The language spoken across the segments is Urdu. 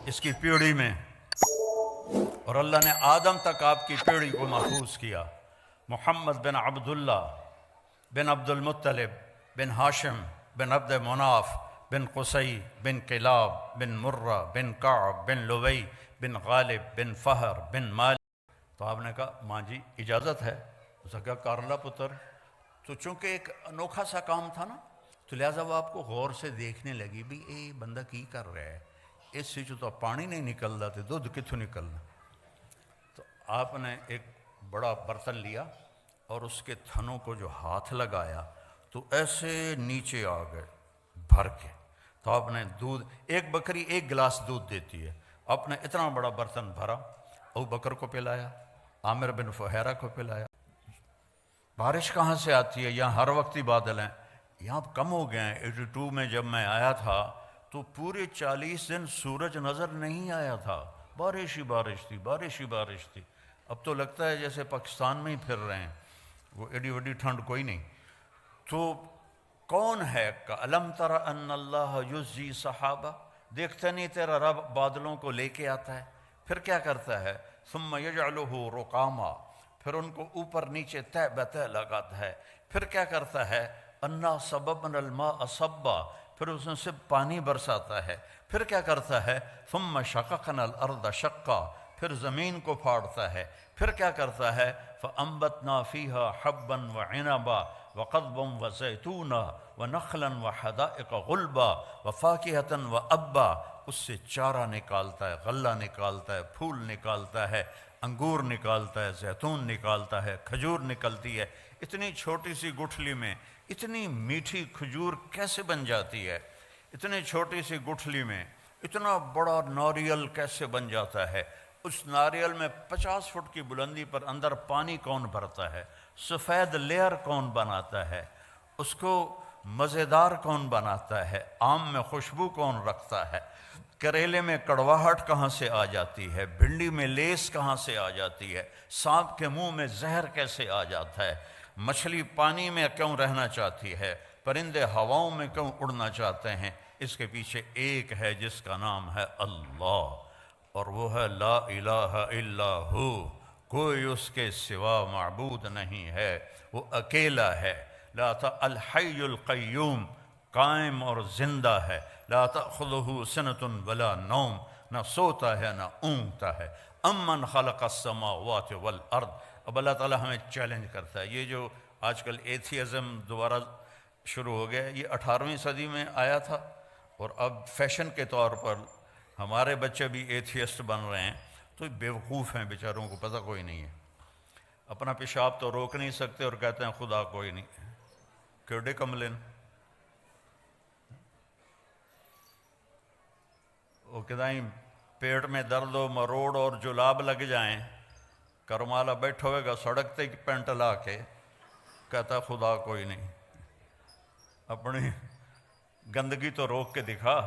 اس کی پیڑھی میں، اور اللہ نے آدم تک آپ کی پیڑھی کو محفوظ کیا۔ محمد بن عبداللہ بن عبد المطلب بن ہاشم بن عبد مناف بن قصی بن کلاب بن مرہ بن کعب بن لوی بن غالب بن فہر بن مالک۔ تو آپ نے کہا ماں جی اجازت ہے؟ اس نے کہا کر لا پتر۔ تو چونکہ ایک انوکھا سا کام تھا نا، تو لہٰذا وہ آپ کو غور سے دیکھنے لگی بھی اے بندہ کی کر رہا ہے، اس سے جو تو پانی نہیں نکلتا تو دودھ کتوں نکلنا۔ تو آپ نے ایک بڑا برتن لیا اور اس کے تھنوں کو جو ہاتھ لگایا تو ایسے نیچے آ گئے بھر کے۔ تو آپ نے دودھ، ایک بکری ایک گلاس دودھ دیتی ہے، آپ نے اتنا بڑا برتن بھرا، ابو بکر کو پلایا، عامر بن فہیرہ کو پلایا۔ بارش کہاں سے آتی ہے؟ یہاں ہر وقت ہی بادل ہیں، یہاں کم ہو گئے ہیں۔ 82 میں جب میں آیا تھا تو پورے 40 دن سورج نظر نہیں آیا تھا، بارش ہی بارش تھی، بارش ہی بارش تھی۔ اب تو لگتا ہے جیسے پاکستان میں ہی پھر رہے ہیں، وہ ایڈی وڈی ٹھنڈ کوئی نہیں۔ تو کون ہے کہ الم تر ان اللہ یزی صحابہ، دیکھتے نہیں تیرا رب بادلوں کو لے کے آتا ہے، پھر کیا کرتا ہے؟ ثم یجعلہ رقاما، پھر ان کو اوپر نیچے تہ بتہ لگاتا ہے، پھر کیا کرتا ہے؟ انا صببنا الماء صبا، پھر اس میں سے پانی برساتا ہے، پھر کیا کرتا ہے؟ ثم شققنا الارض شقا، پھر زمین کو پھاڑتا ہے، پھر کیا کرتا ہے؟ فانبتنا فیہا حبا وعنبا وقضبا وزیتونا ونخلا وحدائق غلبا وفاکہتا وابا، اس سے چارہ نکالتا ہے، غلہ نکالتا ہے، پھول نکالتا ہے، انگور نکالتا ہے، زیتون نکالتا ہے، کھجور نکلتی ہے۔ اتنی چھوٹی سی گٹھلی میں اتنی میٹھی کھجور کیسے بن جاتی ہے؟ اتنی چھوٹی سی گٹھلی میں اتنا بڑا ناریل کیسے بن جاتا ہے؟ اس ناریل میں 50 فٹ کی بلندی پر اندر پانی کون بھرتا ہے؟ سفید لیئر کون بناتا ہے؟ اس کو مزیدار کون بناتا ہے؟ آم میں خوشبو کون رکھتا ہے؟ کریلے میں کڑواہٹ کہاں سے آ جاتی ہے؟ بھنڈی میں لیس کہاں سے آ جاتی ہے؟ سانپ کے منہ میں زہر کیسے آ جاتا ہے؟ مچھلی پانی میں کیوں رہنا چاہتی ہے؟ پرندے ہواؤں میں کیوں اڑنا چاہتے ہیں؟ اس کے پیچھے ایک ہے جس کا نام ہے اللہ، اور وہ ہے لا الہ الا ہو، کوئی اس کے سوا معبود نہیں ہے، وہ اکیلا ہے۔ لا الحی القیوم، قائم اور زندہ ہے۔ لا تأخذہ سنۃ ولا نوم، نہ سوتا ہے نہ اونگتا ہے۔ امن خلق السماوات والارض۔ اب اللہ تعالیٰ ہمیں چیلنج کرتا ہے۔ یہ جو آج کل ایتھیزم دوبارہ شروع ہو گیا، یہ 18ویں صدی میں آیا تھا، اور اب فیشن کے طور پر ہمارے بچے بھی ایتھیسٹ بن رہے ہیں۔ تو بیوقوف ہیں بیچاروں کو پتہ کوئی نہیں ہے، اپنا پیشاب تو روک نہیں سکتے اور کہتے ہیں خدا کوئی نہیں، کیڑے کملن۔ وہ کدائیں پیٹ میں درد و مروڑ اور جلاب لگ جائیں، کرمالا بیٹھا ہوئے گا سڑک تے پینٹ لا کے، کہتا خدا کوئی نہیں۔ اپنی گندگی تو روک کے دکھا۔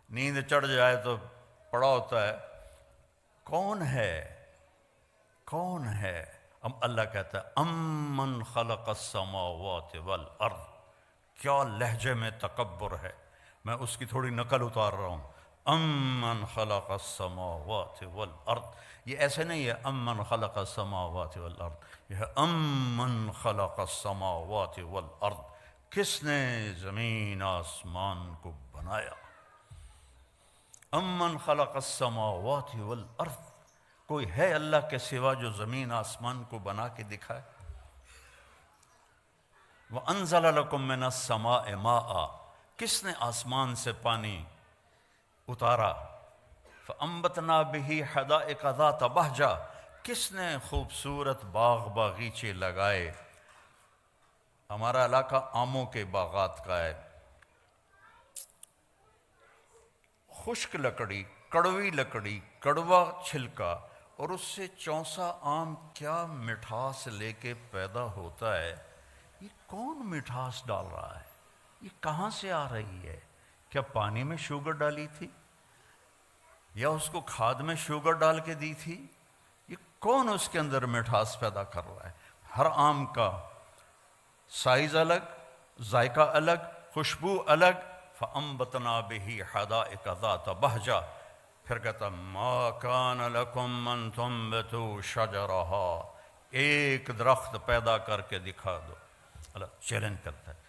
نیند چڑھ جائے تو پڑا ہوتا ہے کون ہے، کون ہے؟ اللہ کہتا ہے امن خلق السماوات والارض۔ کیا لہجے میں تکبر ہے، میں اس کی تھوڑی نقل اتار رہا ہوں۔ امن خلق السماوات والارض، یہ ایسے نہیں ہے امن خلق السماوات والارض، یہ ہے امن خلق السماوات والارض، کس نے زمین آسمان کو بنایا؟ امن خلق السماوات والارض، کوئی ہے اللہ کے سوا جو زمین آسمان کو بنا کے دکھائے؟ وَأَنزَلَ لَكُم مِّنَ السَّمَاءِ مَاءً، کس نے آسمان سے پانی اتارا؟ فَأَنبَتْنَا بِهِ حَدَائِقَ ذَاتَ بَهْجَةٍ، کس نے خوبصورت باغ باغیچے لگائے؟ ہمارا علاقہ آموں کے باغات کا ہے۔ خشک لکڑی، کڑوی لکڑی، کڑوا چھلکا، اور اس سے چونسا آم کیا مٹھاس لے کے پیدا ہوتا ہے۔ یہ کون مٹھاس ڈال رہا ہے؟ یہ کہاں سے آ رہی ہے؟ کیا پانی میں شوگر ڈالی تھی یا اس کو کھاد میں شوگر ڈال کے دی تھی؟ یہ کون اس کے اندر مٹھاس پیدا کر رہا ہے؟ ہر آم کا سائز الگ، ذائقہ الگ، خوشبو الگ، فَأَنبَتْنَا بِهِ حَدَائِقَ ذَاتَ بَهْجَةٍ، پھر کہتا مَا كَانَ لَكُمْ أَن تُنبِتُوا شَجَرَهَا، ایک درخت پیدا کر کے دکھا دو۔ اللہ چیلنج کرتا ہے،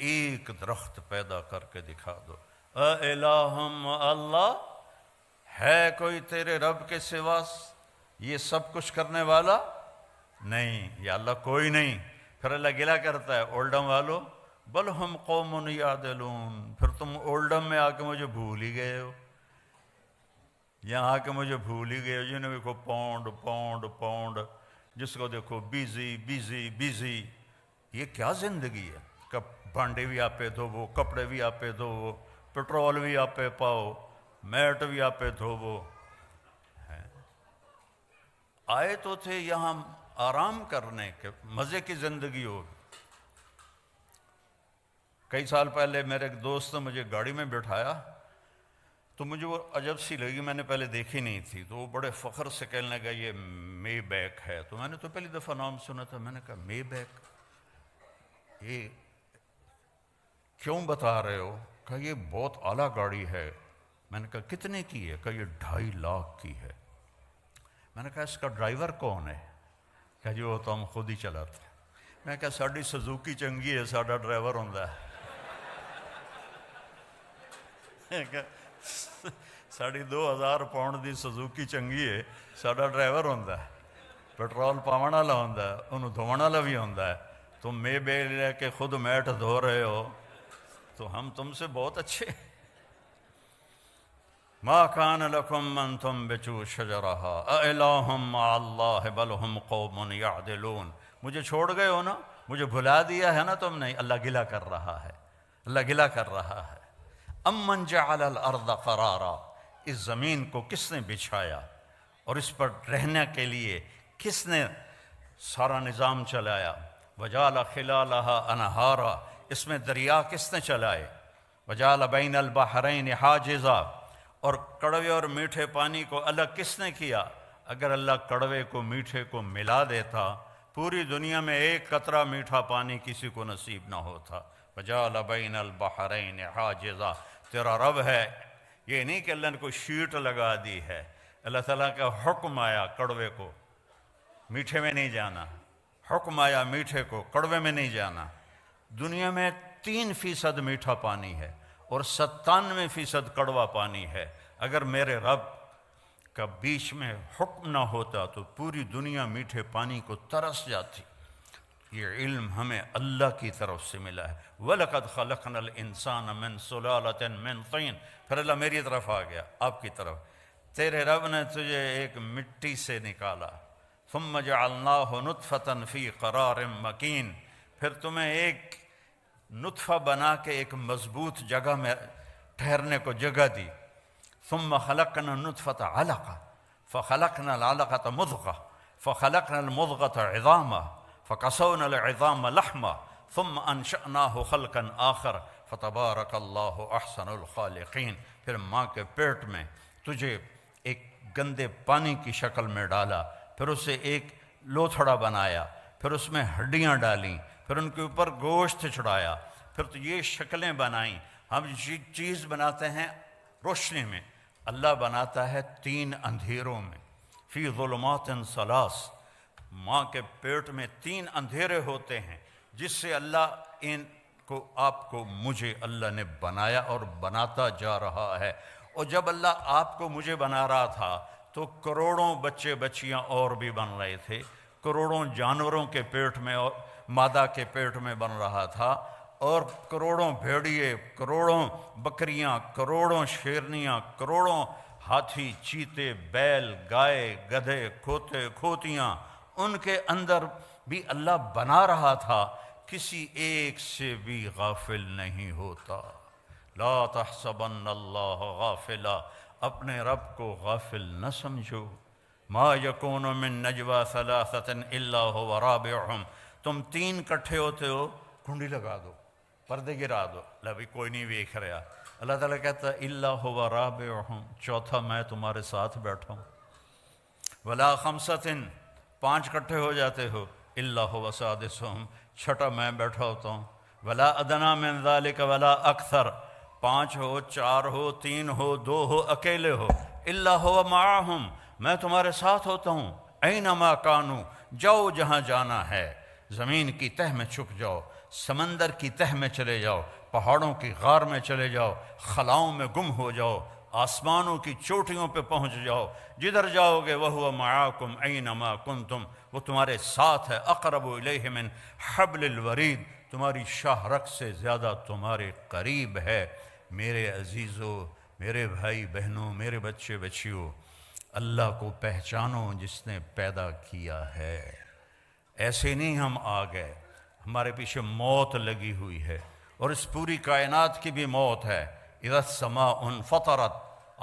ایک درخت پیدا کر کے دکھا دو۔ اَإِلَٰهٌ اللہ، ہے کوئی تیرے رب کے سوا یہ سب کچھ کرنے والا؟ نہیں، یا اللہ کوئی نہیں۔ پھر اللہ گلہ کرتا ہے اولڈم والو، بل ہم قوم یعدلون، پھر تم اولڈم میں آ کے مجھے بھول ہی گئے ہو، یہاں آ کے مجھے بھول ہی گئے ہو، جنہیں دیکھو پاؤنڈ پاؤنڈ پاؤنڈ، جس کو دیکھو بیزی بیزی بیزی۔ یہ کیا زندگی ہے؟ بانڈے بھی آپ پہ دھوو، کپڑے بھی آپ پہ دھوو، پٹرول بھی آپ پہ پاؤ، میٹ بھی آپ پہ دھوو۔ آئے تو تھے یہاں آرام کرنے کے، مزے کی زندگی ہو۔ کئی سال پہلے میرے ایک دوست نے مجھے گاڑی میں بٹھایا تو مجھے وہ عجب سی لگی، میں نے پہلے دیکھی نہیں تھی، تو وہ بڑے فخر سے کہنے لگا یہ مے بیک ہے۔ تو میں نے تو پہلی دفعہ نام سنا تھا، میں نے کہا مے بیک، یہ کیوں بتا رہے ہو؟ کہا یہ بہت اعلیٰ گاڑی ہے۔ میں نے کہا کتنے کی ہے؟ کہا یہ 2.5 لاکھ کی ہے۔ میں نے کہا اس کا ڈرائیور کون ہے؟ کہا جی وہ تو ہم خود ہی چلاتے ہیں۔ میں کہا ساڑی سزوکی چنگی ہے، ساڑا ڈرائیور ہوندہ ہے۔ ساڑی 2000 پاؤنڈ دی سزوکی چنگی ہے، ساڑا ڈرائیور ہوندہ ہے، پیٹرول پاونا والا ہوندہ ہے، انہوں دھونا والا بھی ہوندہ ہے۔ تم میں بے لے کے خود میٹ دھو رہے ہو تو ہم تم سے بہت اچھے۔ ما کان لکم ان تنبتوا شجرہا اِلٰہٌ مع اللہ بل ہم قوم یعدلون۔ مجھے چھوڑ گئے ہو نا، مجھے بھلا دیا ہے نا تم نے۔ اللہ گلہ کر رہا ہے، اللہ گلہ کر رہا ہے۔ امن جعل الارض قرارا، اس زمین کو کس نے بچھایا اور اس پر رہنے کے لیے کس نے سارا نظام چلایا؟ وجعل خلالہا انہارا، اس میں دریا کس نے چلائے؟ وجعل بین البحرین حاجزا، اور کڑوے اور میٹھے پانی کو الگ کس نے کیا؟ اگر اللہ کڑوے کو میٹھے کو ملا دیتا، پوری دنیا میں ایک قطرہ میٹھا پانی کسی کو نصیب نہ ہوتا۔ وجعل بین البحرین حاجزا، تیرا رب ہے، یہ نہیں کہ اللہ نے کوئی شیٹ لگا دی ہے۔ اللہ تعالیٰ کا حکم آیا کڑوے کو میٹھے میں نہیں جانا، حکم آیا میٹھے کو کڑوے میں نہیں جانا۔ دنیا میں 3% میٹھا پانی ہے اور 97% کڑوا پانی ہے۔ اگر میرے رب کا بیچ میں حکم نہ ہوتا تو پوری دنیا میٹھے پانی کو ترس جاتی۔ یہ علم ہمیں اللہ کی طرف سے ملا ہے۔ وَلَقَدْ خَلَقْنَا الْإِنسَانَ مِنْ سُلَالَةٍ مِنْ طِينٍ، پھر اللہ میری طرف آ گیا، آپ کی طرف۔ تیرے رب نے تجھے ایک مٹی سے نکالا، ثُمَّ جَعَلْنَاهُ نُطْفَةً فِي قَرَارٍ مَكِينٍ، پھر تمہیں ایک نطفہ بنا کے ایک مضبوط جگہ میں ٹھہرنے کو جگہ دی۔ ثُمَّ خَلَقْنَا النُّطْفَةَ عَلَقَةً فَخَلَقْنَا الْعَلَقَةَ مُضْغَةً فَخَلَقْنَا الْمُضْغَةَ عِظَامًا فَكَسَوْنَا الْعِظَامَ لَحْمًا ثُمَّ أَنشَأْنَاهُ خَلْقًا آخَرَ فَتَبَارَكَ اللَّهُ أَحْسَنُ الْخَالِقِينَ۔ پھر ماں کے پیٹ میں تجھے ایک گندے پانی کی شکل میں ڈالا، پھر اسے ایک لوتھڑا بنایا، پھر اس میں ہڈیاں ڈالیں، پھر ان کے اوپر گوشت چڑھایا، پھر تو یہ شکلیں بنائیں۔ ہم چیز بناتے ہیں روشنی میں، اللہ بناتا ہے 3 اندھیروں میں۔ فی ظلمات ثلاث، ماں کے پیٹ میں 3 اندھیرے ہوتے ہیں جس سے اللہ ان کو آپ کو مجھے اللہ نے بنایا اور بناتا جا رہا ہے۔ اور جب اللہ آپ کو مجھے بنا رہا تھا تو کروڑوں بچے بچیاں اور بھی بن رہے تھے، کروڑوں جانوروں کے پیٹ میں اور مادہ کے پیٹ میں بن رہا تھا، اور کروڑوں بھیڑیے، کروڑوں بکریاں، کروڑوں شیرنیاں، کروڑوں ہاتھی، چیتے، بیل، گائے، گدھے، کھوتے، کھوتیاں، ان کے اندر بھی اللہ بنا رہا تھا، کسی ایک سے بھی غافل نہیں ہوتا۔ لا تحسبن اللہ غافلا، اپنے رب کو غافل نہ سمجھو۔ ما یکون من نجوى ثلاثة الا هو رابعهم، تم 3 کٹھے ہوتے ہو، کنڈی لگا دو، پردے گرا دو، بھی کوئی نہیں دیکھ رہا۔ اللہ تعالیٰ کہتا ہے الا هو رابعهم، چوتھا میں تمہارے ساتھ بیٹھا ہوں۔ ولا خمسة، 5 کٹھے ہو جاتے ہو، الا هو سادسهم، چھٹا میں بیٹھا ہوتا ہوں۔ ولا ادنی من ذلك ولا اکثر، 5 ہو، 4 ہو، 3 ہو، 2 ہو، اکیلے ہو، الا ہوا معاہم، میں تمہارے ساتھ ہوتا ہوں، اینما کانو، جاؤ جہاں جانا ہے، زمین کی تہ میں چھپ جاؤ، سمندر کی تہ میں چلے جاؤ، پہاڑوں کی غار میں چلے جاؤ، خلاؤں میں گم ہو جاؤ، آسمانوں کی چوٹیوں پہ پہنچ جاؤ، جدھر جاؤ گے وَهُوَ مَعَاكُمْ أَيْنَمَا كُنْتُمْ، وہ تمہارے ساتھ ہے، اقرب الیہ من حبل الورید، تمہاری شاہ رگ سے زیادہ تمہارے قریب ہے۔ میرے عزیزو، میرے بھائی بہنوں، میرے بچے بچیوں، اللہ کو پہچانو جس نے پیدا کیا ہے۔ ایسے نہیں ہم آ گئے، ہمارے پیچھے موت لگی ہوئی ہے، اور اس پوری کائنات کی بھی موت ہے۔ اذا السماء انفطرت،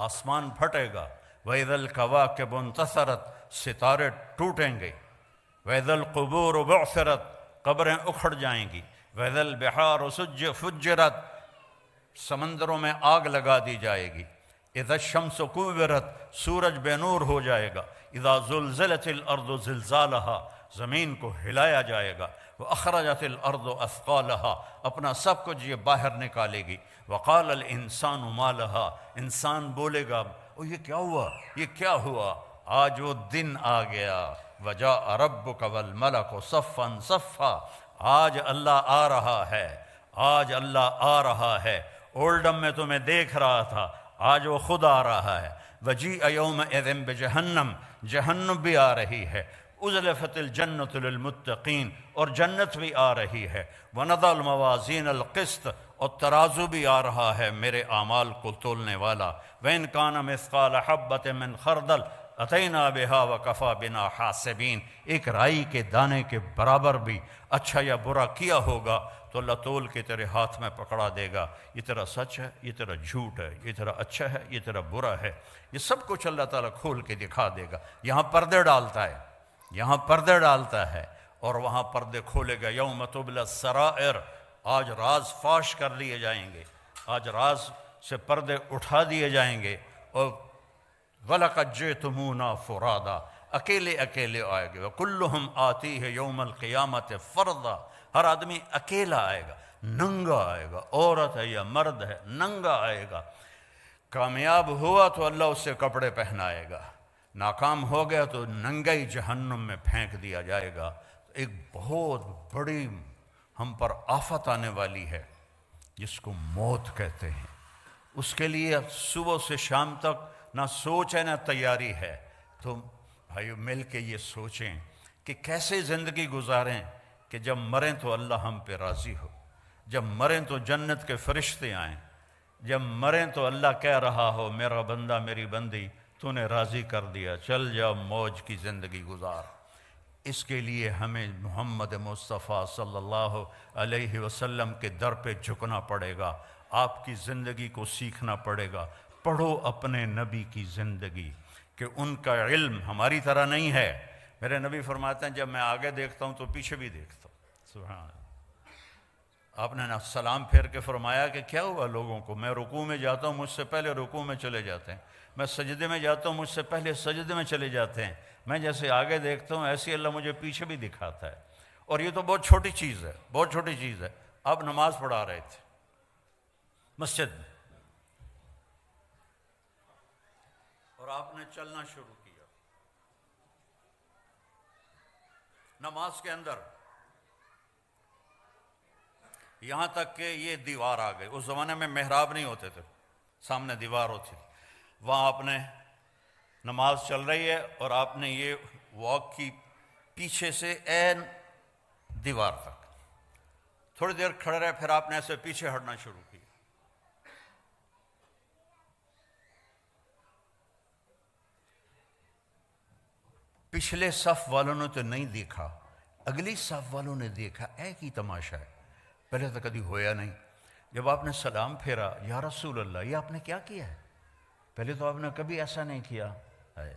آسمان پھٹے گا، وَإِذَا الْكَوَاكِبُ انتثرت، ستارے ٹوٹیں گے، وَإِذَا الْقُبُورُ بُعْثِرَتْ، قبریں اکھڑ جائیں گی، وَإِذَا الْبِحَارُ فُجِّرَتْ، سمندروں میں آگ لگا دی جائے گی، اذا الشمس کورت، سورج بے نور ہو جائے گا، اذا زلزلت الارض زلزالہا، زمین کو ہلایا جائے گا، واخرجت الارض اثقالہا، اپنا سب کچھ یہ باہر نکالے گی، وقال الانسان ما لہا، انسان بولے گا او یہ کیا ہوا، یہ کیا ہوا، آج وہ دن آ گیا، وجاء ربک والملک صفا صفا، آج اللہ آ رہا ہے، آج اللہ آ رہا ہے، اولڈم میں تمہیں دیکھ رہا تھا، آج وہ خود آ رہا ہے، وجیء یومئذ بجہنم، جہنم بھی آ رہی ہے، ازلفت الجنت للمتقین، اور جنت بھی آ رہی ہے، ونضع الموازین القسط، اور ترازو بھی آ رہا ہے میرے اعمال کو تولنے والا، وَإِنْ كَانَ مِثْقَالَ حَبَّةٍ مِّنْ خَرْدَلٍ أَتَيْنَا بِهَا وَكَفَى بِنَا حَاسِبِينَ، ایک رائی کے دانے کے برابر بھی اچھا یا برا کیا ہوگا تو اللہ تول کے تیرے ہاتھ میں پکڑا دے گا، یہ تیرا سچ ہے، یہ تیرا جھوٹ ہے، یہ تیرا اچھا ہے، یہ تیرا برا ہے، یہ سب کچھ اللہ تعالیٰ کھول کے دکھا دے گا۔ یہاں پردے ڈالتا ہے، یہاں پردے ڈالتا ہے، اور وہاں پردے کھولے گا، یوم تبلی السرائر، آج راز فاش کر لیے جائیں گے، آج راز سے پردے اٹھا دیے جائیں گے، اور وَلَقَدْ جِئْتُمُونَا فُرَادًا، اکیلے اکیلے آئے گے، وَكُلُّهُمْ آتِيهِ يَوْمَ الْقِيَامَةِ فَرْدًا، ہر آدمی اکیلا آئے گا، ننگا آئے گا، عورت ہے یا مرد ہے، ننگا آئے گا، کامیاب ہوا تو اللہ اس سے کپڑے پہنائے گا، ناکام ہو گیا تو ننگا ہی جہنم میں پھینک دیا جائے گا۔ ایک بہت بڑی ہم پر آفت آنے والی ہے جس کو موت کہتے ہیں، اس کے لیے صبح سے شام تک نہ سوچ ہے نہ تیاری ہے۔ تو بھائیو مل کے یہ سوچیں کہ کیسے زندگی گزاریں کہ جب مریں تو اللہ ہم پہ راضی ہو، جب مریں تو جنت کے فرشتے آئیں، جب مریں تو اللہ کہہ رہا ہو میرا بندہ میری بندی تو نے راضی کر دیا، چل جا موج کی زندگی گزار۔ اس کے لیے ہمیں محمد مصطفیٰ صلی اللہ علیہ وسلم کے در پہ جھکنا پڑے گا، آپ کی زندگی کو سیکھنا پڑے گا۔ پڑھو اپنے نبی کی زندگی کہ ان کا علم ہماری طرح نہیں ہے۔ میرے نبی فرماتے ہیں جب میں آگے دیکھتا ہوں تو پیچھے بھی دیکھتا ہوں۔ سبحان اللہ۔ آپ نے سلام پھیر کے فرمایا کہ کیا ہوا لوگوں کو، میں رکوع میں جاتا ہوں مجھ سے پہلے رکوع میں چلے جاتے ہیں، میں سجدے میں جاتا ہوں مجھ سے پہلے سجدے میں چلے جاتے ہیں، میں جیسے آگے دیکھتا ہوں ایسے اللہ مجھے پیچھے بھی دکھاتا ہے۔ اور یہ تو بہت چھوٹی چیز ہے، بہت چھوٹی چیز ہے۔ آپ نماز پڑھا رہے تھے مسجد میں اور آپ نے چلنا شروع کیا نماز کے اندر، یہاں تک کہ یہ دیوار آ گئی۔ اس زمانے میں محراب نہیں ہوتے تھے، سامنے دیوار ہوتی تھی، وہاں آپ نے نماز چل رہی ہے اور آپ نے یہ واک کی پیچھے سے عین دیوار تک، تھوڑی دیر کھڑے رہے، پھر آپ نے ایسے پیچھے ہٹنا شروع کیا۔ پچھلے صف والوں نے تو نہیں دیکھا، اگلی صف والوں نے دیکھا، ایک ہی تماشا ہے، پہلے تو کبھی ہویا نہیں۔ جب آپ نے سلام پھیرا، یا رسول اللہ یہ آپ نے کیا کیا ہے، پہلے تو آپ نے کبھی ایسا نہیں کیا ہے۔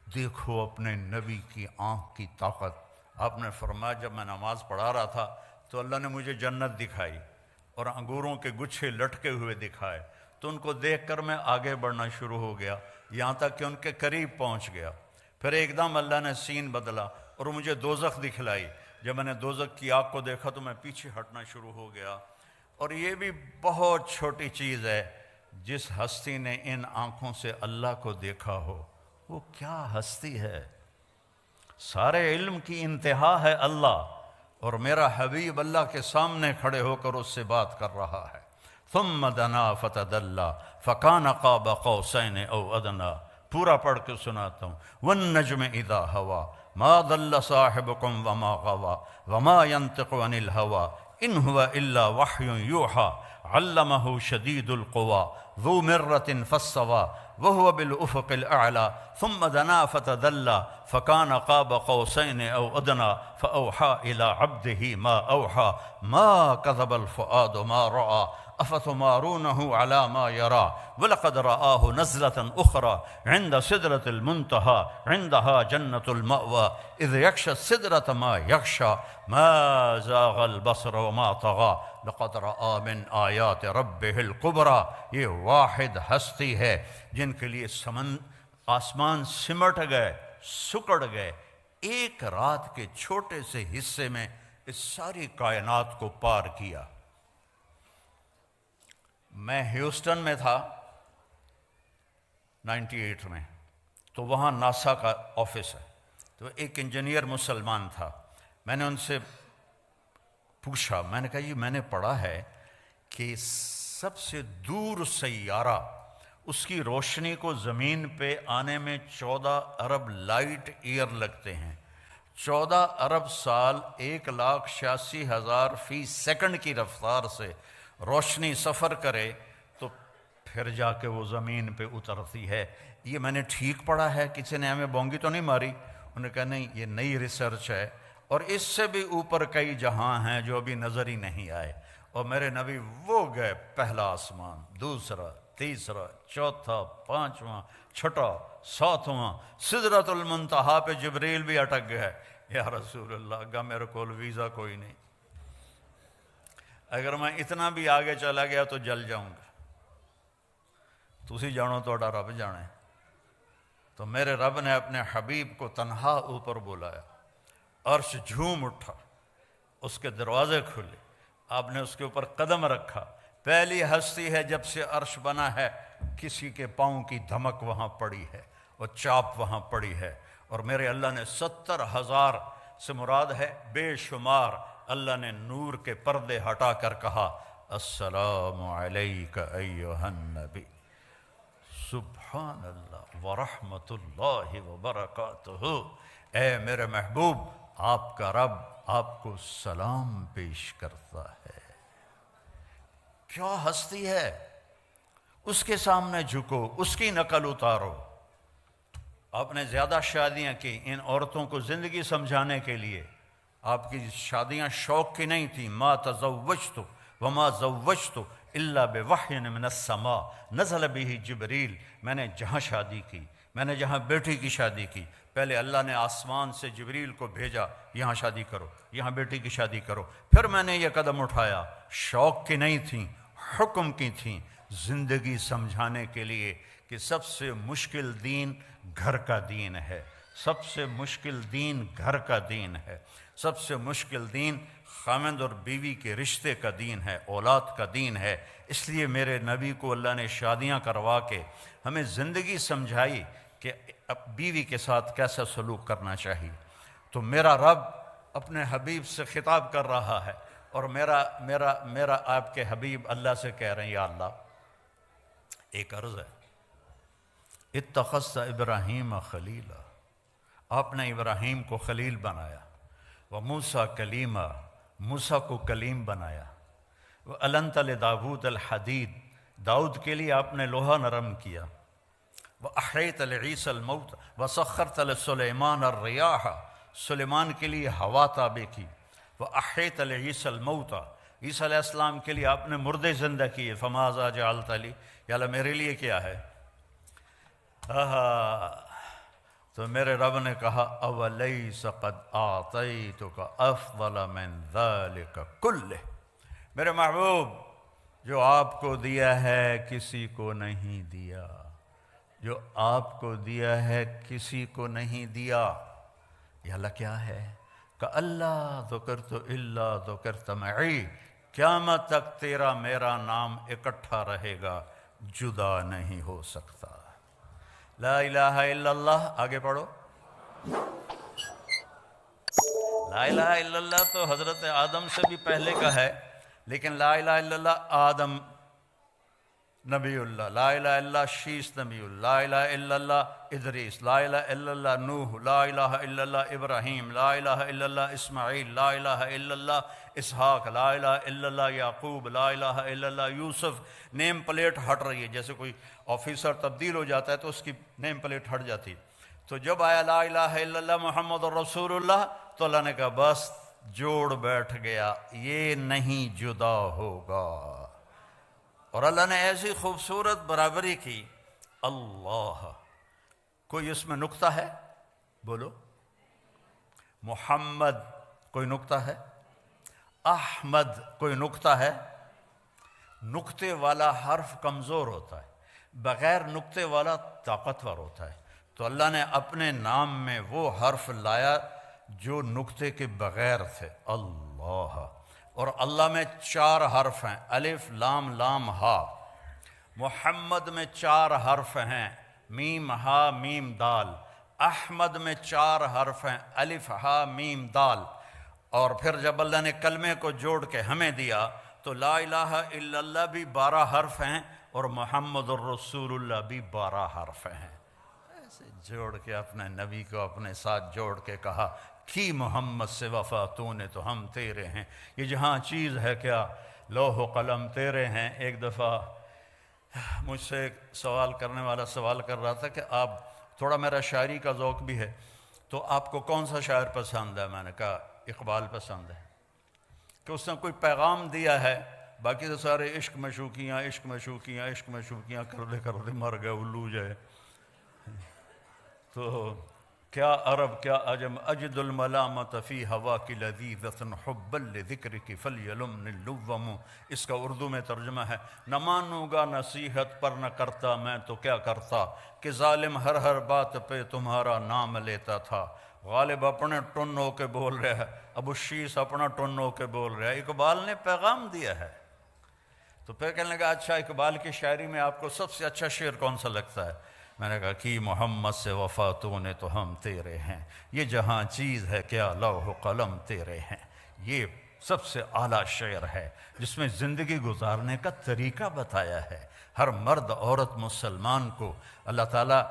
دیکھو اپنے نبی کی آنکھ کی طاقت۔ آپ نے فرمایا جب میں نماز پڑھا رہا تھا تو اللہ نے مجھے جنت دکھائی اور انگوروں کے گچھے لٹکے ہوئے دکھائے، تو ان کو دیکھ کر میں آگے بڑھنا شروع ہو گیا، یہاں تک کہ ان کے قریب پہنچ گیا۔ پھر ایک دم اللہ نے سین بدلا اور مجھے دوزخ دکھلائی۔ جب میں نے دوزخ کی آگ کو دیکھا تو میں پیچھے ہٹنا شروع ہو گیا۔ اور یہ بھی بہت چھوٹی چیز ہے، جس ہستی نے ان آنکھوں سے اللہ کو دیکھا ہو، وہ کیا ہستی ہے۔ سارے علم کی انتہا ہے اللہ، اور میرا حبیب اللہ کے سامنے کھڑے ہو کر اس سے بات کر رہا ہے۔ ثم دنا فتدلی فکان قاب قوسین او ادنی، پورا پڑھ کے سناتا ہوں۔ والنجم اذا ہوا ما ضل صاحبکم وما غوا وما ينطق عن الہوا ان هو الا وحی یوحی علمہ شدید القوی ذو مرۃ فاستوی وهو بالافق الاعلی ثم دنا فتدلی فکان قاب قوسین او ادنی فاوحی الی عبده ما اوحی ما کذب الفؤاد ما رأى افتمارونه على ما يرى ولقد رآه نزلة أخرى عند سدرة المنتهى عندها جنة المأوى إذ يغشى السدرة ما يغشى ما زاغ البصر وما طغى لقد رأى من آیات ربه الكبرى۔ یہ واحد ہستی ہے جن کے لیے آسمان سمٹ گئے، سکڑ گئے، ایک رات کے چھوٹے سے حصے میں اس ساری کائنات کو پار کیا۔ میں ہیوسٹن میں تھا 98 میں، تو وہاں ناسا کا آفس ہے، تو ایک انجینئر مسلمان تھا۔ میں نے ان سے پوچھا، میں نے کہا یہ میں نے پڑھا ہے کہ سب سے دور سیارہ، اس کی روشنی کو زمین پہ آنے میں 14 ارب لائٹ ایئر لگتے ہیں، 14 ارب سال 1,86,000 فی سیکنڈ کی رفتار سے روشنی سفر کرے تو پھر جا کے وہ زمین پہ اترتی ہے۔ یہ میں نے ٹھیک پڑھا ہے، کسی نے ہمیں بونگی تو نہیں ماری؟ انہوں نے کہا نہیں، یہ نئی ریسرچ ہے، اور اس سے بھی اوپر کئی جہاں ہیں جو ابھی نظر ہی نہیں آئے۔ اور میرے نبی وہ گئے پہلا آسمان، دوسرا، تیسرا، چوتھا، پانچواں، چھٹا، ساتواں، سدرۃ المنتہا پہ جبریل بھی اٹک گئے۔ یا رسول اللہ، اگا میرے کول ویزا کوئی نہیں، اگر میں اتنا بھی آگے چلا گیا تو جل جاؤں گا۔ تسی جانو توڑا رب جانے۔ تو میرے رب نے اپنے حبیب کو تنہا اوپر بلایا، عرش جھوم اٹھا، اس کے دروازے کھلے، آپ نے اس کے اوپر قدم رکھا۔ پہلی ہستی ہے جب سے عرش بنا ہے، کسی کے پاؤں کی دھمک وہاں پڑی ہے، اور چاپ وہاں پڑی ہے، اور میرے اللہ نے 70,000 سے مراد ہے بے شمار، اللہ نے نور کے پردے ہٹا کر کہا السلام علیک ایھا النبی، سبحان اللہ ورحمۃ اللہ وبرکاتہ، اے میرے محبوب، آپ کا رب آپ کو سلام پیش کرتا ہے۔ کیا ہستی ہے، اس کے سامنے جھکو، اس کی نقل اتارو۔ آپ نے زیادہ شادیاں کی ان عورتوں کو زندگی سمجھانے کے لیے، آپ کی شادیاں شوق کی نہیں تھیں۔ ما تزوجت وما زوجت الا بوحی من السماء نزل به جبریل، میں نے جہاں شادی کی، میں نے جہاں بیٹی کی شادی کی، پہلے اللہ نے آسمان سے جبریل کو بھیجا، یہاں شادی کرو، یہاں بیٹی کی شادی کرو، پھر میں نے یہ قدم اٹھایا۔ شوق کی نہیں تھیں، حکم کی تھیں، زندگی سمجھانے کے لیے کہ سب سے مشکل دین گھر کا دین ہے، سب سے مشکل دین گھر کا دین ہے، سب سے مشکل دین خاوند اور بیوی کے رشتے کا دین ہے، اولاد کا دین ہے۔ اس لیے میرے نبی کو اللہ نے شادیاں کروا کے ہمیں زندگی سمجھائی کہ بیوی کے ساتھ کیسا سلوک کرنا چاہیے۔ تو میرا رب اپنے حبیب سے خطاب کر رہا ہے، اور میرا آپ کے حبیب اللہ سے کہہ رہے ہیں یا اللہ، ایک عرض ہے، اتخذت ابراہیم خلیلا، آپ نے ابراہیم کو خلیل بنایا، وموسیٰ کلیما، موسیٰ کو کلیم بنایا، وَأَلَنْتَ لِدَاوُودَ الْحَدِيدَ، داؤد کے لیے آپ نے لوہا نرم کیا، وَأَحْيَيْتَ لِعِيسَى الْمَوْتَ وَسَخَّرْتَ لِسُلَيْمَانَ الرِّيَاحَ، سلیمان کے لیے ہوا تابع کی، وَأَحْيَيْتَ لِعِيسَى الْمَوْتَ، عیسیٰ علیہ السلام کے لیے آپ نے مردے زندہ کیے، فَمَاذَا جَعَلْتَ لِي، یا اللہ میرے لیے کیا ہے؟ تو میرے رب نے کہا اولیس قد اعطیتک افضل من ذلک کلہ، میرے محبوب جو آپ کو دیا ہے کسی کو نہیں دیا، جو آپ کو دیا ہے کسی کو نہیں دیا۔ یا اللہ کیا ہے؟ کہ اللہ ذکرت الا ذکرت معی، قیامت تک تیرا میرا نام اکٹھا رہے گا، جدا نہیں ہو سکتا۔ لا الہ الا اللہ، آگے پڑھو۔ لا الہ الا اللہ تو حضرت آدم سے بھی پہلے کا ہے، لیکن لا الہ الا اللہ آدم نبی اللہ، لا الہ الا اللہ شیس نبی اللہ، لا الہ الا اللہ ادریس، لا الہ الا اللہ نوح، لا الہ الا اللہ ابراہیم، لا الہ الا اللہ اسماعیل، لا الہ الا اللہ اسحاق، لا الہ الا اللہ یعقوب، لا الہ الا اللہ یوسف۔ نیم پلیٹ ہٹ رہی ہے، جیسے کوئی آفیسر تبدیل ہو جاتا ہے تو اس کی نیم پلیٹ ہٹ جاتی۔ تو جب آیا لا الہ الا اللہ محمد رسول اللہ تو اللہ نے کہا بس جوڑ بیٹھ گیا، یہ نہیں جدا ہوگا۔ اور اللہ نے ایسی خوبصورت برابری کی۔ اللہ، کوئی اس میں نقطہ ہے؟ بولو۔ محمد کوئی نقطہ ہے؟ احمد کوئی نقطہ ہے؟ نقطے والا حرف کمزور ہوتا ہے، بغیر نقطے والا طاقتور ہوتا ہے۔ تو اللہ نے اپنے نام میں وہ حرف لایا جو نقطے کے بغیر تھے، اللہ۔ اور اللہ میں 4 حرف ہیں، الف لام لام ہا۔ محمد میں 4 حرف ہیں، میم ہا میم دال۔ احمد میں 4 حرف ہیں، الف ہا میم دال۔ اور پھر جب اللہ نے کلمے کو جوڑ کے ہمیں دیا تو لا الہ الا اللہ بھی 12 حرف ہیں اور محمد الرسول اللہ بھی 12 حرف ہیں۔ ایسے جوڑ کے اپنے نبی کو اپنے ساتھ جوڑ کے کہا کی محمد سے وفا تو نے تو ہم تیرے ہیں۔ یہ جہاں چیز ہے کیا، لوح و قلم تیرے ہیں۔ ایک دفعہ مجھ سے ایک سوال کرنے والا سوال کر رہا تھا کہ آپ، تھوڑا میرا شاعری کا ذوق بھی ہے، تو آپ کو کون سا شاعر پسند ہے؟ میں نے کہا اقبال پسند ہے، کہ اس نے کوئی پیغام دیا ہے، باقی تو سارے عشق مشوقیاں عشق مشوقیاں عشق مشوقیاں کر دے مر گئے الو جائے۔ تو کیا عرب کیا عجم اجد الملامت فی ہوا کی لذیذۃ حبا لذکرک فلیلمنی اللوم۔ اس کا اردو میں ترجمہ ہے، نہ مانوں گا نصیحت پر نہ کرتا میں تو کیا کرتا، کہ ظالم ہر بات پہ تمہارا نام لیتا تھا۔ غالب اپنے ٹن ہو کے بول رہا ہے، ابو شیس اپنا ٹن ہو کے بول رہا ہے۔ اقبال نے پیغام دیا ہے۔ تو پھر کہنے لگا اچھا اقبال کی شاعری میں آپ کو سب سے اچھا شعر کون سا لگتا ہے؟ میں نے کہا کہ محمد سے وفا تو نے تو ہم تیرے ہیں، یہ جہاں چیز ہے کیا لوح و قلم تیرے ہیں۔ یہ سب سے اعلیٰ شعر ہے جس میں زندگی گزارنے کا طریقہ بتایا ہے۔ ہر مرد عورت مسلمان کو اللہ تعالیٰ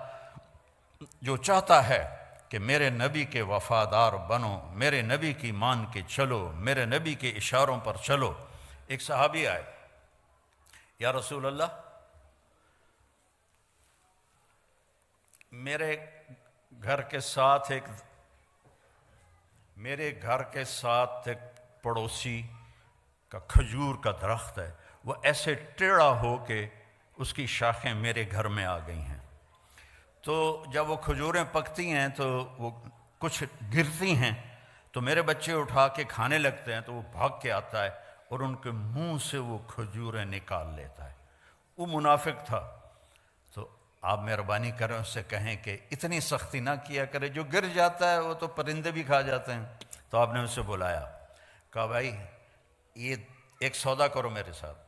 جو چاہتا ہے کہ میرے نبی کے وفادار بنو، میرے نبی کی مان کے چلو، میرے نبی کے اشاروں پر چلو۔ ایک صحابی آئے، یا رسول اللہ میرے گھر کے ساتھ ایک پڑوسی کا کھجور کا درخت ہے، وہ ایسے ٹیڑھا ہو کے اس کی شاخیں میرے گھر میں آ گئی ہیں۔ تو جب وہ کھجوریں پکتی ہیں تو وہ کچھ گرتی ہیں تو میرے بچے اٹھا کے کھانے لگتے ہیں، تو وہ بھاگ کے آتا ہے اور ان کے منہ سے وہ کھجوریں نکال لیتا ہے۔ وہ منافق تھا۔ تو آپ مہربانی کریں اس سے کہیں کہ اتنی سختی نہ کیا کرے، جو گر جاتا ہے وہ تو پرندے بھی کھا جاتے ہیں۔ تو آپ نے اسے بلایا، کہا بھائی یہ ایک سودا کرو میرے ساتھ۔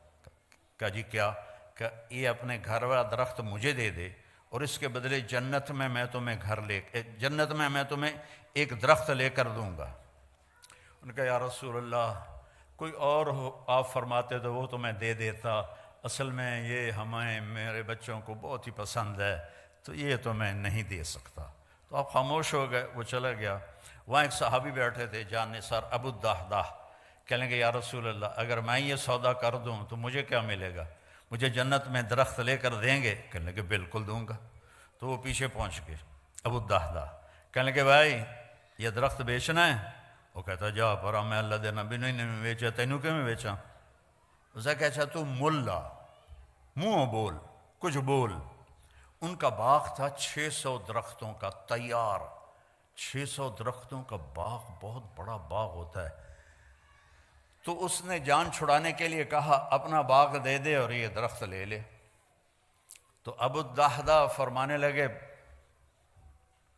کہا جی کیا؟ کہ یہ اپنے گھر والا درخت مجھے دے دے اور اس کے بدلے جنت میں میں تمہیں ایک درخت لے کر دوں گا۔ ان نے کہا یا رسول اللہ کوئی اور ہو آپ فرماتے تو وہ تو میں دے دیتا، اصل میں یہ میرے بچوں کو بہت ہی پسند ہے تو یہ تو میں نہیں دے سکتا۔ تو آپ خاموش ہو گئے، وہ چلا گیا۔ وہاں ایک صحابی بیٹھے تھے جان نثار ابو الدحداح، کہنے لگے یا رسول اللہ اگر میں یہ سودا کر دوں تو مجھے کیا ملے گا؟ مجھے جنت میں درخت لے کر دیں گے؟ کہنے لگے بالکل دوں گا۔ تو وہ پیچھے پہنچ گئے ابو الدحداح، کہنے لگے بھائی یہ درخت بیچنا ہے؟ وہ کہتا جا پر میں اللہ دے نبی نے بیچا، تینوں کیوں میں بیچا؟ اسے کہ اچھا تو ملا منہ بول کچھ بول۔ ان کا باغ تھا 600 درختوں کا تیار۔ 600 درختوں کا باغ بہت بڑا باغ ہوتا ہے۔ تو اس نے جان چھڑانے کے لیے کہا اپنا باغ دے دے اور یہ درخت لے لے۔ تو ابو الدحداح فرمانے لگے